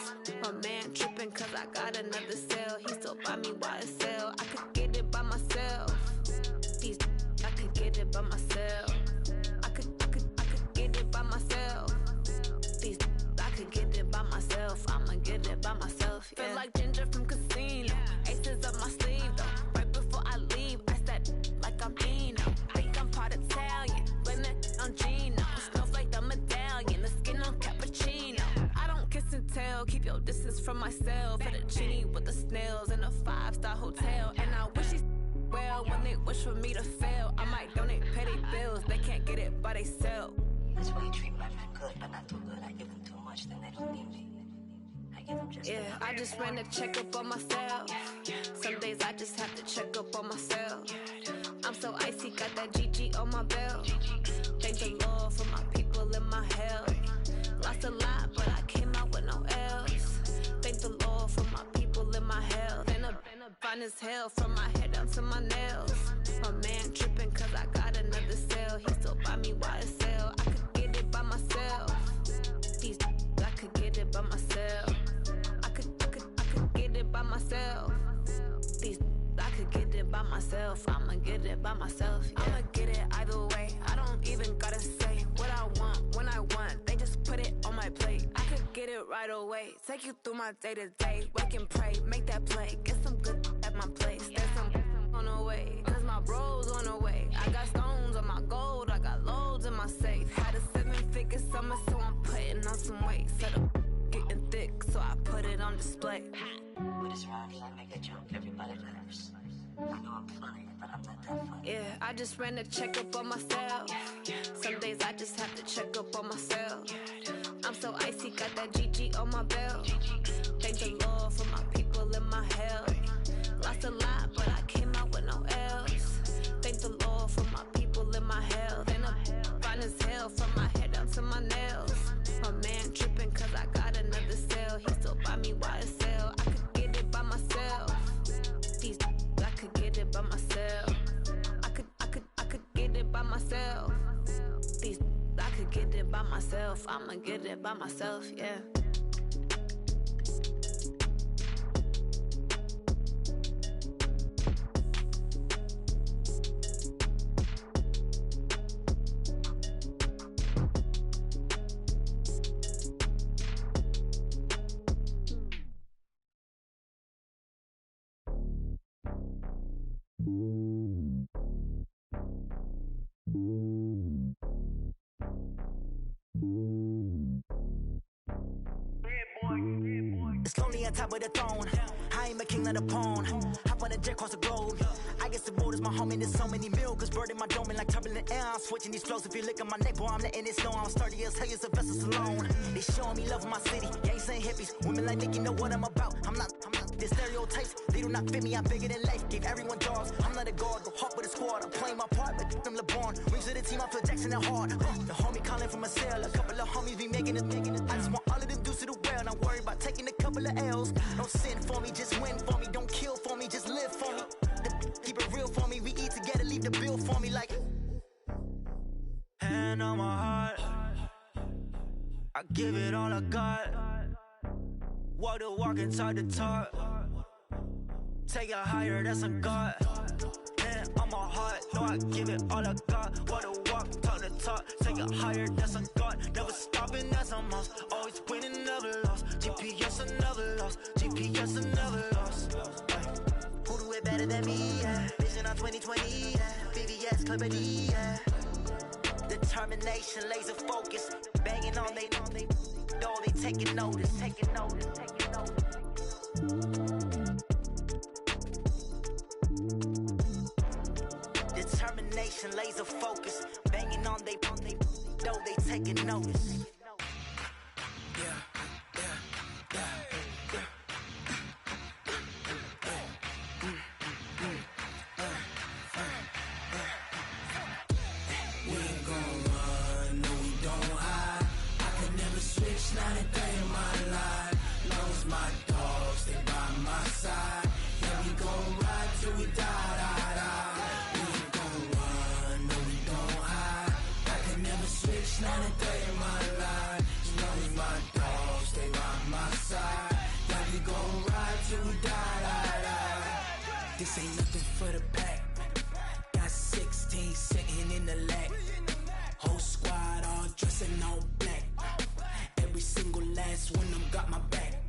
My man tripping cause I got another cell. He still buy me YSL. I could get it by myself. These I could get it by myself. I could get it by myself. These I could get it by myself. I'ma get it by myself. Yeah. Feel like Ginger from Casino. Aces up my sleeve though. Right before I leave, I said like I'm Eno. Think I'm part Italian. Blame it on Gino. Smells like the medallion. The skin on cappuccino. I don't kiss and tell. Keep your distance from myself. Fettuccine with the snails in a 5-star hotel. And I wish he's well when they wish for me to fail. I might donate petty bills. They can't get it by themselves. That's why you treat my friend good, but not too good. I give them too much, then they don't need me. I give them just enough. I just ran a checkup on myself. Some days I just have to check up on myself. I'm so icy, got that GG on my belt. Thank the Lord for my people in my health. Lost a lot, but I came out with no else. Thank the Lord for my people in my health. And I'm fine as hell from my head down to my nails. My man tripping cause I got another cell. He still buy me YSL. I could get it by myself. These I could get it by myself. I could get it by myself. These I could get it by myself. I'ma get it by myself. Yeah. I'ma get it either way. I don't even gotta say what I want when I want. They just put it on my plate. I could get it right away. Take you through my day to day. Wake and pray, make that play. Get some good at my place. There's some on the way. Cause my bros on the way. I got stones on my gold. I got loads in my safe. Had a 7-figure summer, so I'm putting on some weight. Set up getting thick, so I put it on display. With this rhyme, I make a joke, everybody laughs. I know I'm funny, but I'm not that funny. Yeah, I just ran a checkup on myself. Some days I just have to check up on myself. I'm so icy, got that GG on my belt. Thank the Lord for my people in my health. Lost a lot, but I came out with no else. Thank the Lord for my people in my health. And I'm fine as hell from my head down to my nails. My man tripping cause I got another cell. He still buy me YSL. I could get it by myself. These I could get it by myself. I could get it by myself. These I could get it by myself. I'ma get it by myself, yeah. It's lonely on top of the throne. I ain't a king of the pawn. Hop on a jet across the globe. I guess the road is my home and there's so many milkers burning my dome like turbulent air. I'm switching these flows. If you look at my neck, boy, I'm letting it snow. I'm sturdy as hell, it's a vessel alone. They showing me love in my city. Gangs ain't hippies. Women like Nicky know what I'm about. I'm not the stereotypes. They do not fit me. I'm bigger than life. Gave everyone dogs. I'm not a guard. Go hard with a squad. I'm playing my part, but them LeBron. Rings to the team. I feel Jackson and hard. The homie calling from a cell. A couple of homies be making it. I just want all of them dudes to the well. Not worried about taking a couple of L's. Don't sin for me, just win for me. Don't kill for me, just live for me. Keep it real for me. We eat together, leave the bill for me like. Hand on my heart, I give it all I got. Walk the walk and talk the talk. Take it higher, that's a God. Hand on my heart, no, I give it all I got. Walk the walk, talk the talk. Take it higher, that's a God. Never stopping, that's a must. Always winning, never lost. GPS, I never lost. GPS, I never lost. Who do it better than me? Yeah. Vision on 2020. Yeah. BBS, Clippity. Yeah. Determination, laser focus. Banging on they door, they taking notice. Taking notice. Taking notice. determination, laser focus. Banging on they though they taking notice. We ain't gon' run, no we don't hide. I can never switch, not a day in my life. Long as my dogs stay by my side. Yeah, we gon' ride till we die, die, die. We ain't gon' run, no we don't hide. I can never switch, not a day in my life. As long as my dogs stay by my side. Yeah, we gon' ride till we die, die, die. This ain't nothing for the pack. Got 16 sitting in the lag. Whole squad all dressing all black. Every single last one of them got my back.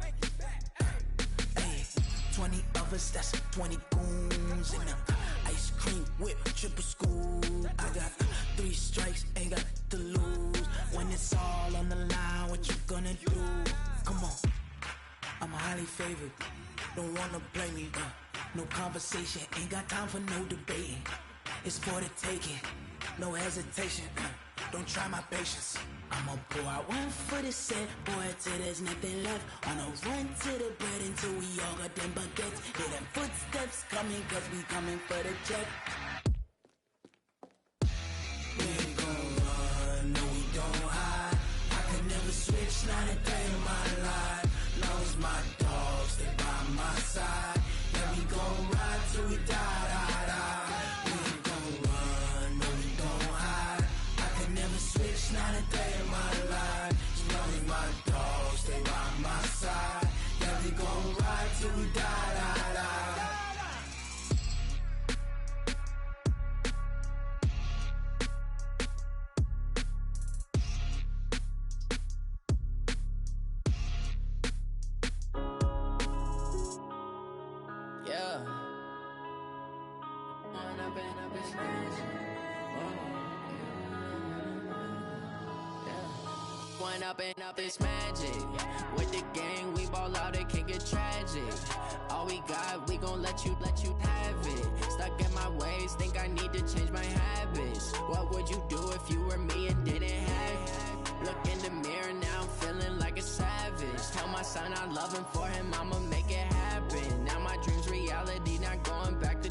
Ay, 20 of us, that's 20 goons in the ice cream whip, triple scoop. I got 3 strikes, ain't got to lose. When it's all on the line, what you gonna do? Come on, I'm highly favored. Don't wanna blame me. No conversation, ain't got time for no debating. It's for the taking, no hesitation. Don't try my patience. I'ma pour out one for the set, boy, till there's nothing left. On a run to the bread until we all got them baguettes. Hear them footsteps coming, cause we coming for the check. We ain't gon' run, no we don't hide. I can never switch, not a day in my life. Long as my dogs stay by my side. Yeah, we gon' ride till we die, die, die. We ain't gon' run, no we don't hide. I can never switch, not a day in my life. As long as my dogs stay by my side. Yeah, we gon' ride till we die, die, die. Yeah. One up and up is magic. With the gang, we ball out, it can get tragic. All we got, we gon' let you have it. Stuck in my ways, think I need to change my habits. What would you do if you were me and didn't have it? Look in the mirror, now I'm feeling like a savage. Tell my son I love him, for him I'ma make it happen. Now my dream's reality, not going back to.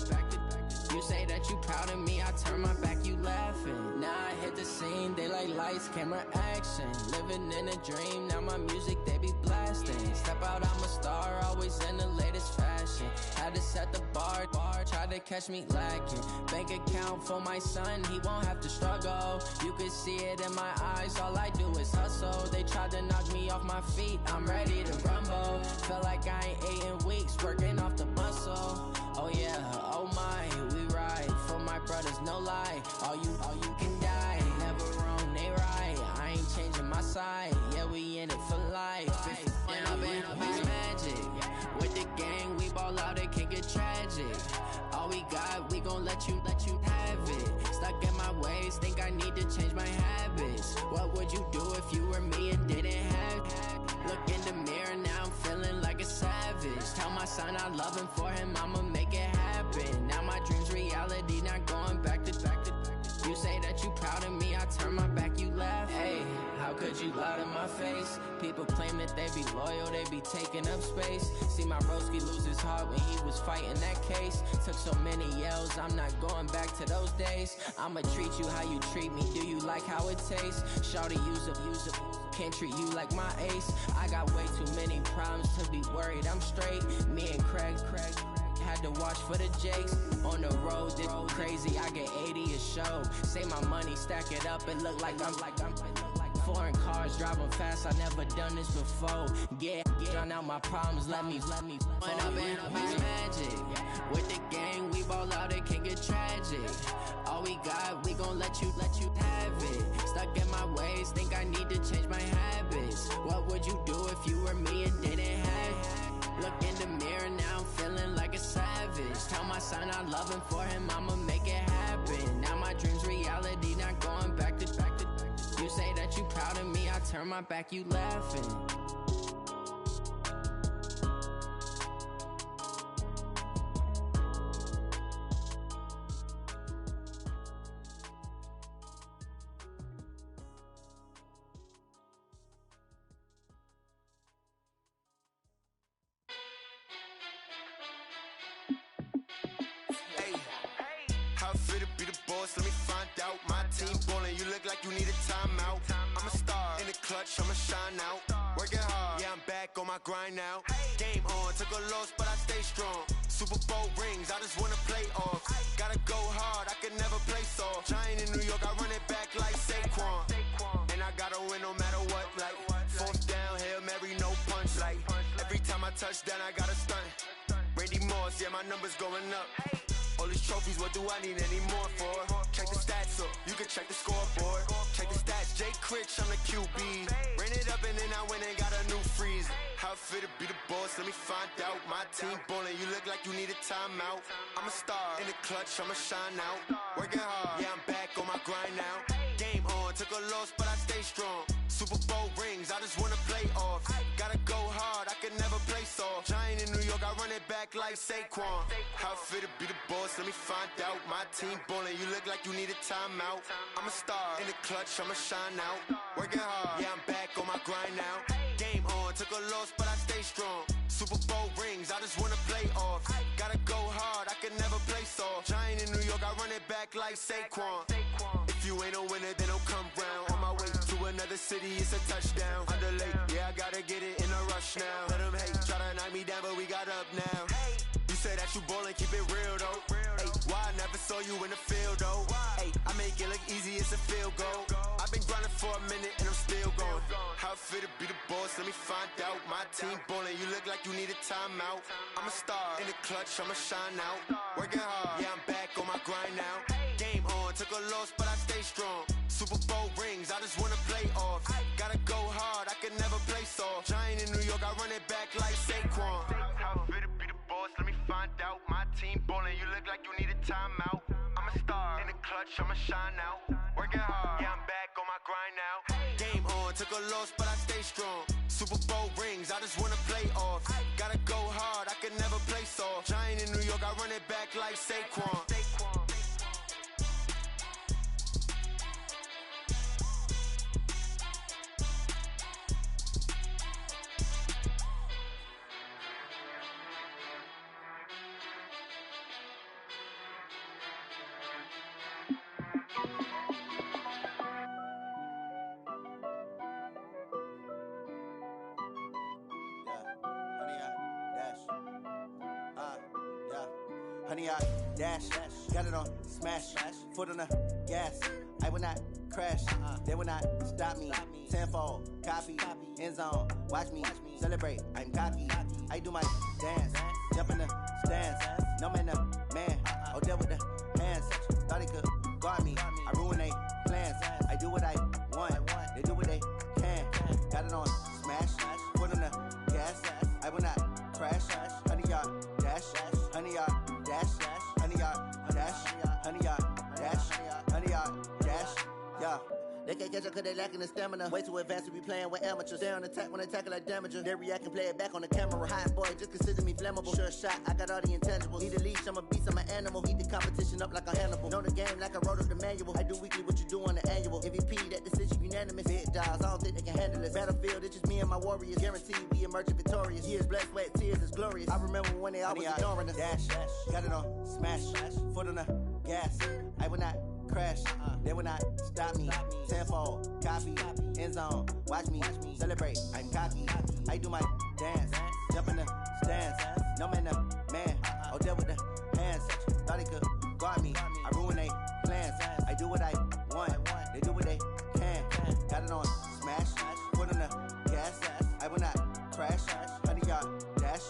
You say that you proud of me, I turn my back, you laughing. Now I hit the scene, daylight lights, camera action. Living in a dream, now my music, they be blasting. Step out, I'm a star, always in the latest fashion. Had to set the bar, try to catch me lacking. Bank account for my son, he won't have to struggle. You can see it in my eyes, all I do is hustle. They tried to knock me off my feet, I'm ready to rumble. Felt like I ain't ate in weeks, working off the muscle. Oh yeah, oh my, we ride for my brothers, no lie. All you can die, never wrong, they right. I ain't changing my side, yeah, we in it for life. When up and up is magic. With the gang, we ball out, it can get tragic. All we got, we gon' let you have it. Stuck in my ways, think I need to change my habits. What would you do if you were me and didn't have it? Look in the mirror, now I'm feeling like a savage. Tell my son I love him, for him I'ma make it happen. Now my dream's reality, not going back to. You say that you proud of me, I turn my back, you laugh. Hey, how could you lie to my face? People claim that they be loyal, they be taking up space. See my broski lose his heart when he was fighting that case. Took so many yells, I'm not going back to those days. I'ma treat you how you treat me, do you like how it tastes? Shawty, use up, can't treat you like my ace. I got way too many problems to be worried, I'm straight. Me and Craig had to watch for the Jakes. On the road, this crazy, I get 80 a show. Say my money, stack it up, and look like I'm foreign cars, driving fast, I never done this before. Get drown out my problems, let me When up and up is magic. With the gang, we ball out, it can get tragic. All we got, we gon' let you have it. Stuck in my ways, think I need to change my habits. What would you do if you were me and didn't have it? Look in the mirror, now I'm feeling like a savage. Tell my son I love him, for him I'ma make it happen. Now my dream's reality, not going back to. You say that you proud of me, I turn my back, you laughing. boss, let me find out. My team ballin', you look like you need a timeout. I'm a star in the clutch, I'ma shine out. Working hard, yeah, I'm back on my grind now. Game on, took a loss, but I stay strong. Super Bowl rings, I just wanna play off. Gotta go hard, I can never play soft. Giant in New York, I run it back like Saquon. And I gotta win no matter what, like fourth down, Hail Mary, no punch. Like every time I touch down, I gotta stunt. Randy Moss, yeah, my numbers going up. All these trophies, what do I need any more for? Check the stats up, you can check the scoreboard. Check the stats, Jay Critch, I'm the QB. Ran it up and then I went and got a new freeze. How it fit to be the boss, let me find out. My team ballin', you look like you need a timeout. I'm a star in the clutch, I'ma shine out. Working hard, yeah, I'm back on my grind now. Game on, took a loss, but I stay strong. Super Bowl rings, I just wanna play off. Gotta go hard, I can never play soft. Giant in New York, I run it back like Saquon. How it fit to be the boss, let me find out. My team ballin', you look like you need a timeout. I'm a star in the clutch, I'ma shine out. Working hard, yeah, I'm back on my grind now. Game on, took a loss, but I stay strong. Super Bowl rings, I just wanna play off. Gotta go hard, I can never play soft. Giant in New York, I run it back like Saquon. If you ain't a winner, then don't come round. On my way to another city, it's a touchdown. Underlay, yeah, I gotta get it in a rush now. Let them hate, try to knock me down, but we got up now. You say that you ballin', keep it real though. Ay, why I never saw you in the field though? Ay, I make it look easy, it's a field goal. I've been grinding for a minute and I'm still going. How it fit to be the boss, let me find out. My team ballin', you look like you need a timeout. I'm a star in the clutch, I'ma shine out. Working hard, yeah, I'm back on my grind now. Game on, took a loss, but I stay strong. Super Bowl rings, I just wanna play off. Gotta go hard, I can never play soft. Giant in New York, I run it back like Saquon. How it fit to be the boss, let me find out. My team ballin', you look like you need a timeout. I'm a star in the clutch, I'ma shine out. Working hard, yeah, I'm back on my grind now. Game on, took a loss, but I stay strong. Super Bowl rings, I just wanna play off. Gotta go hard, I can never play soft. Giant in New York, I run it back like Saquon. Honey, I dash, got it on smash, foot on the gas. I will not crash, they will not stop me. Tenfold, copy, end zone, watch me celebrate. I'm cocky, I do my dance, jump in the stands. No man, the man, oh, deal with the hands. Thought he could guard me, I ruin they plans. I do what I want, they do what they can. Got it on smash, foot on the gas. I will not crash, honey, y'all dash, honey, y'all dash, honey, y'all dash, honey, y'all dash, honey, y'all dash, yeah. They can't catch up cause they lacking the stamina. Way too advanced to be playing with amateurs. Stay on attack when they tackle like damager. They react and play it back on the camera. Hot boy, just consider me flammable. Sure shot, I got all the intangibles. Need a leash, I'm a beast, I'm an animal. Heat the competition up like a Hannibal. Know the game like I wrote up the manual. I do weekly what you do on the annual. MVP, that decision unanimous. Big dials, I don't think they can handle it. Battlefield, it's just me and my warriors. Guaranteed we emerging victorious. Years, blood, sweat, tears, it's glorious. I remember when they always ignoring us. Dash, got it on smash, foot on the gas. I will not crash, they will not stop me. Tenfold, copy, end zone, watch me celebrate. I'm cocky, I do my dance, jump in the stands. No man, the man, oh, deal with the hands. Thought he could guard me, I ruin they plans. I do what I want, they do what they can. Got it on smash, foot on the gas. I will not crash, honey, y'all dash,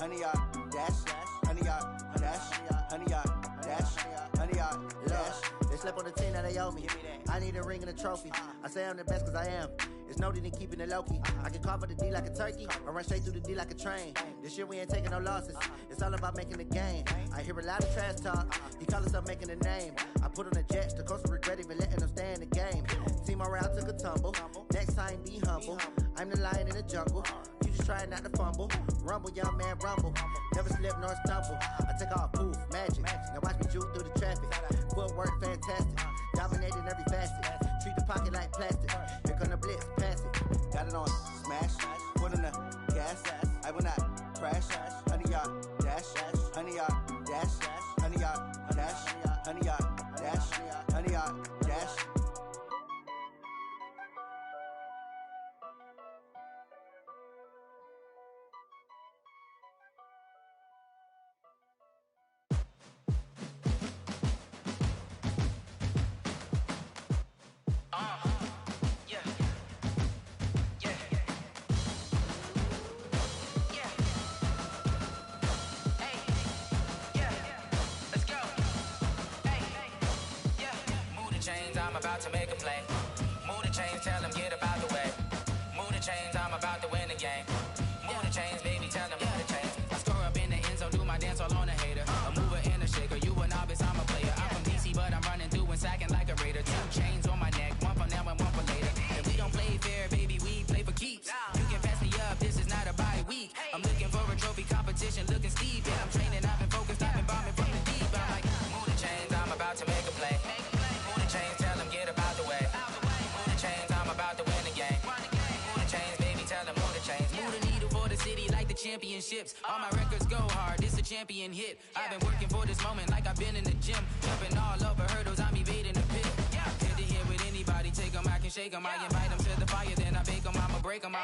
honey, y'all dash, honey, y'all dash, honey, y'all dash, honey, y'all dash. They slept on the team that they owe me. I need a ring and a trophy. I say I'm the best cause I am. It's no need in keeping it low-key. I can carve for the D like a turkey, or run straight through the D like a train. This year we ain't taking no losses. It's all about making the game. I hear a lot of trash talk. He call himself making a name. I put on the jets, the coach regret even letting them stay in the game. Team morale took a tumble. Next time be humble. I'm the lion in the jungle. You just try not to fumble. Rumble, young man, rumble. Never slip nor stumble. I take off, poof, magic. Now watch me juke through the traffic. Footwork fantastic. Dominating every facet. Treat the pocket like plastic. Here come the blitz, pass it. Got it on smash, foot on the gas. I will not crash. Honey, y'all dash, honey, y'all dash, honey, y'all dash, honey, y'all dash. dash, honey, I dash. I'm about to make a play. Move the chains, tell them get up out the way. Move the chains, I'm about to win the game. Move the chains, baby, tell them move the chains. I score up in the end zone, do my dance all on a hater. A mover and a shaker, you a novice, I'm a player. I'm from DC, but I'm running through and sacking like a raider. 2 chains on my neck, one for now and one for later. And we don't play fair, baby, we play for keeps. You can pass me up, this is not a bye week. I'm looking for a trophy competition, looking steep. Yeah, I'm training, I've been focused, I've been bombing from the deep. I'm like, move the chains, I'm about to make a play. Move the chains, tell them get up out the way. Move the chains, I'm about to win the game. Move the chains, baby, tell them move the chains. Move the needle for the city like the championships. All my records go hard, this a champion hit. I've been working for this moment like I've been in the gym. Jumping all over hurdles, I'm evading the pit. Head to head with anybody, take them, I can shake them. I invite them to the fire, then I bake them, I'ma break them.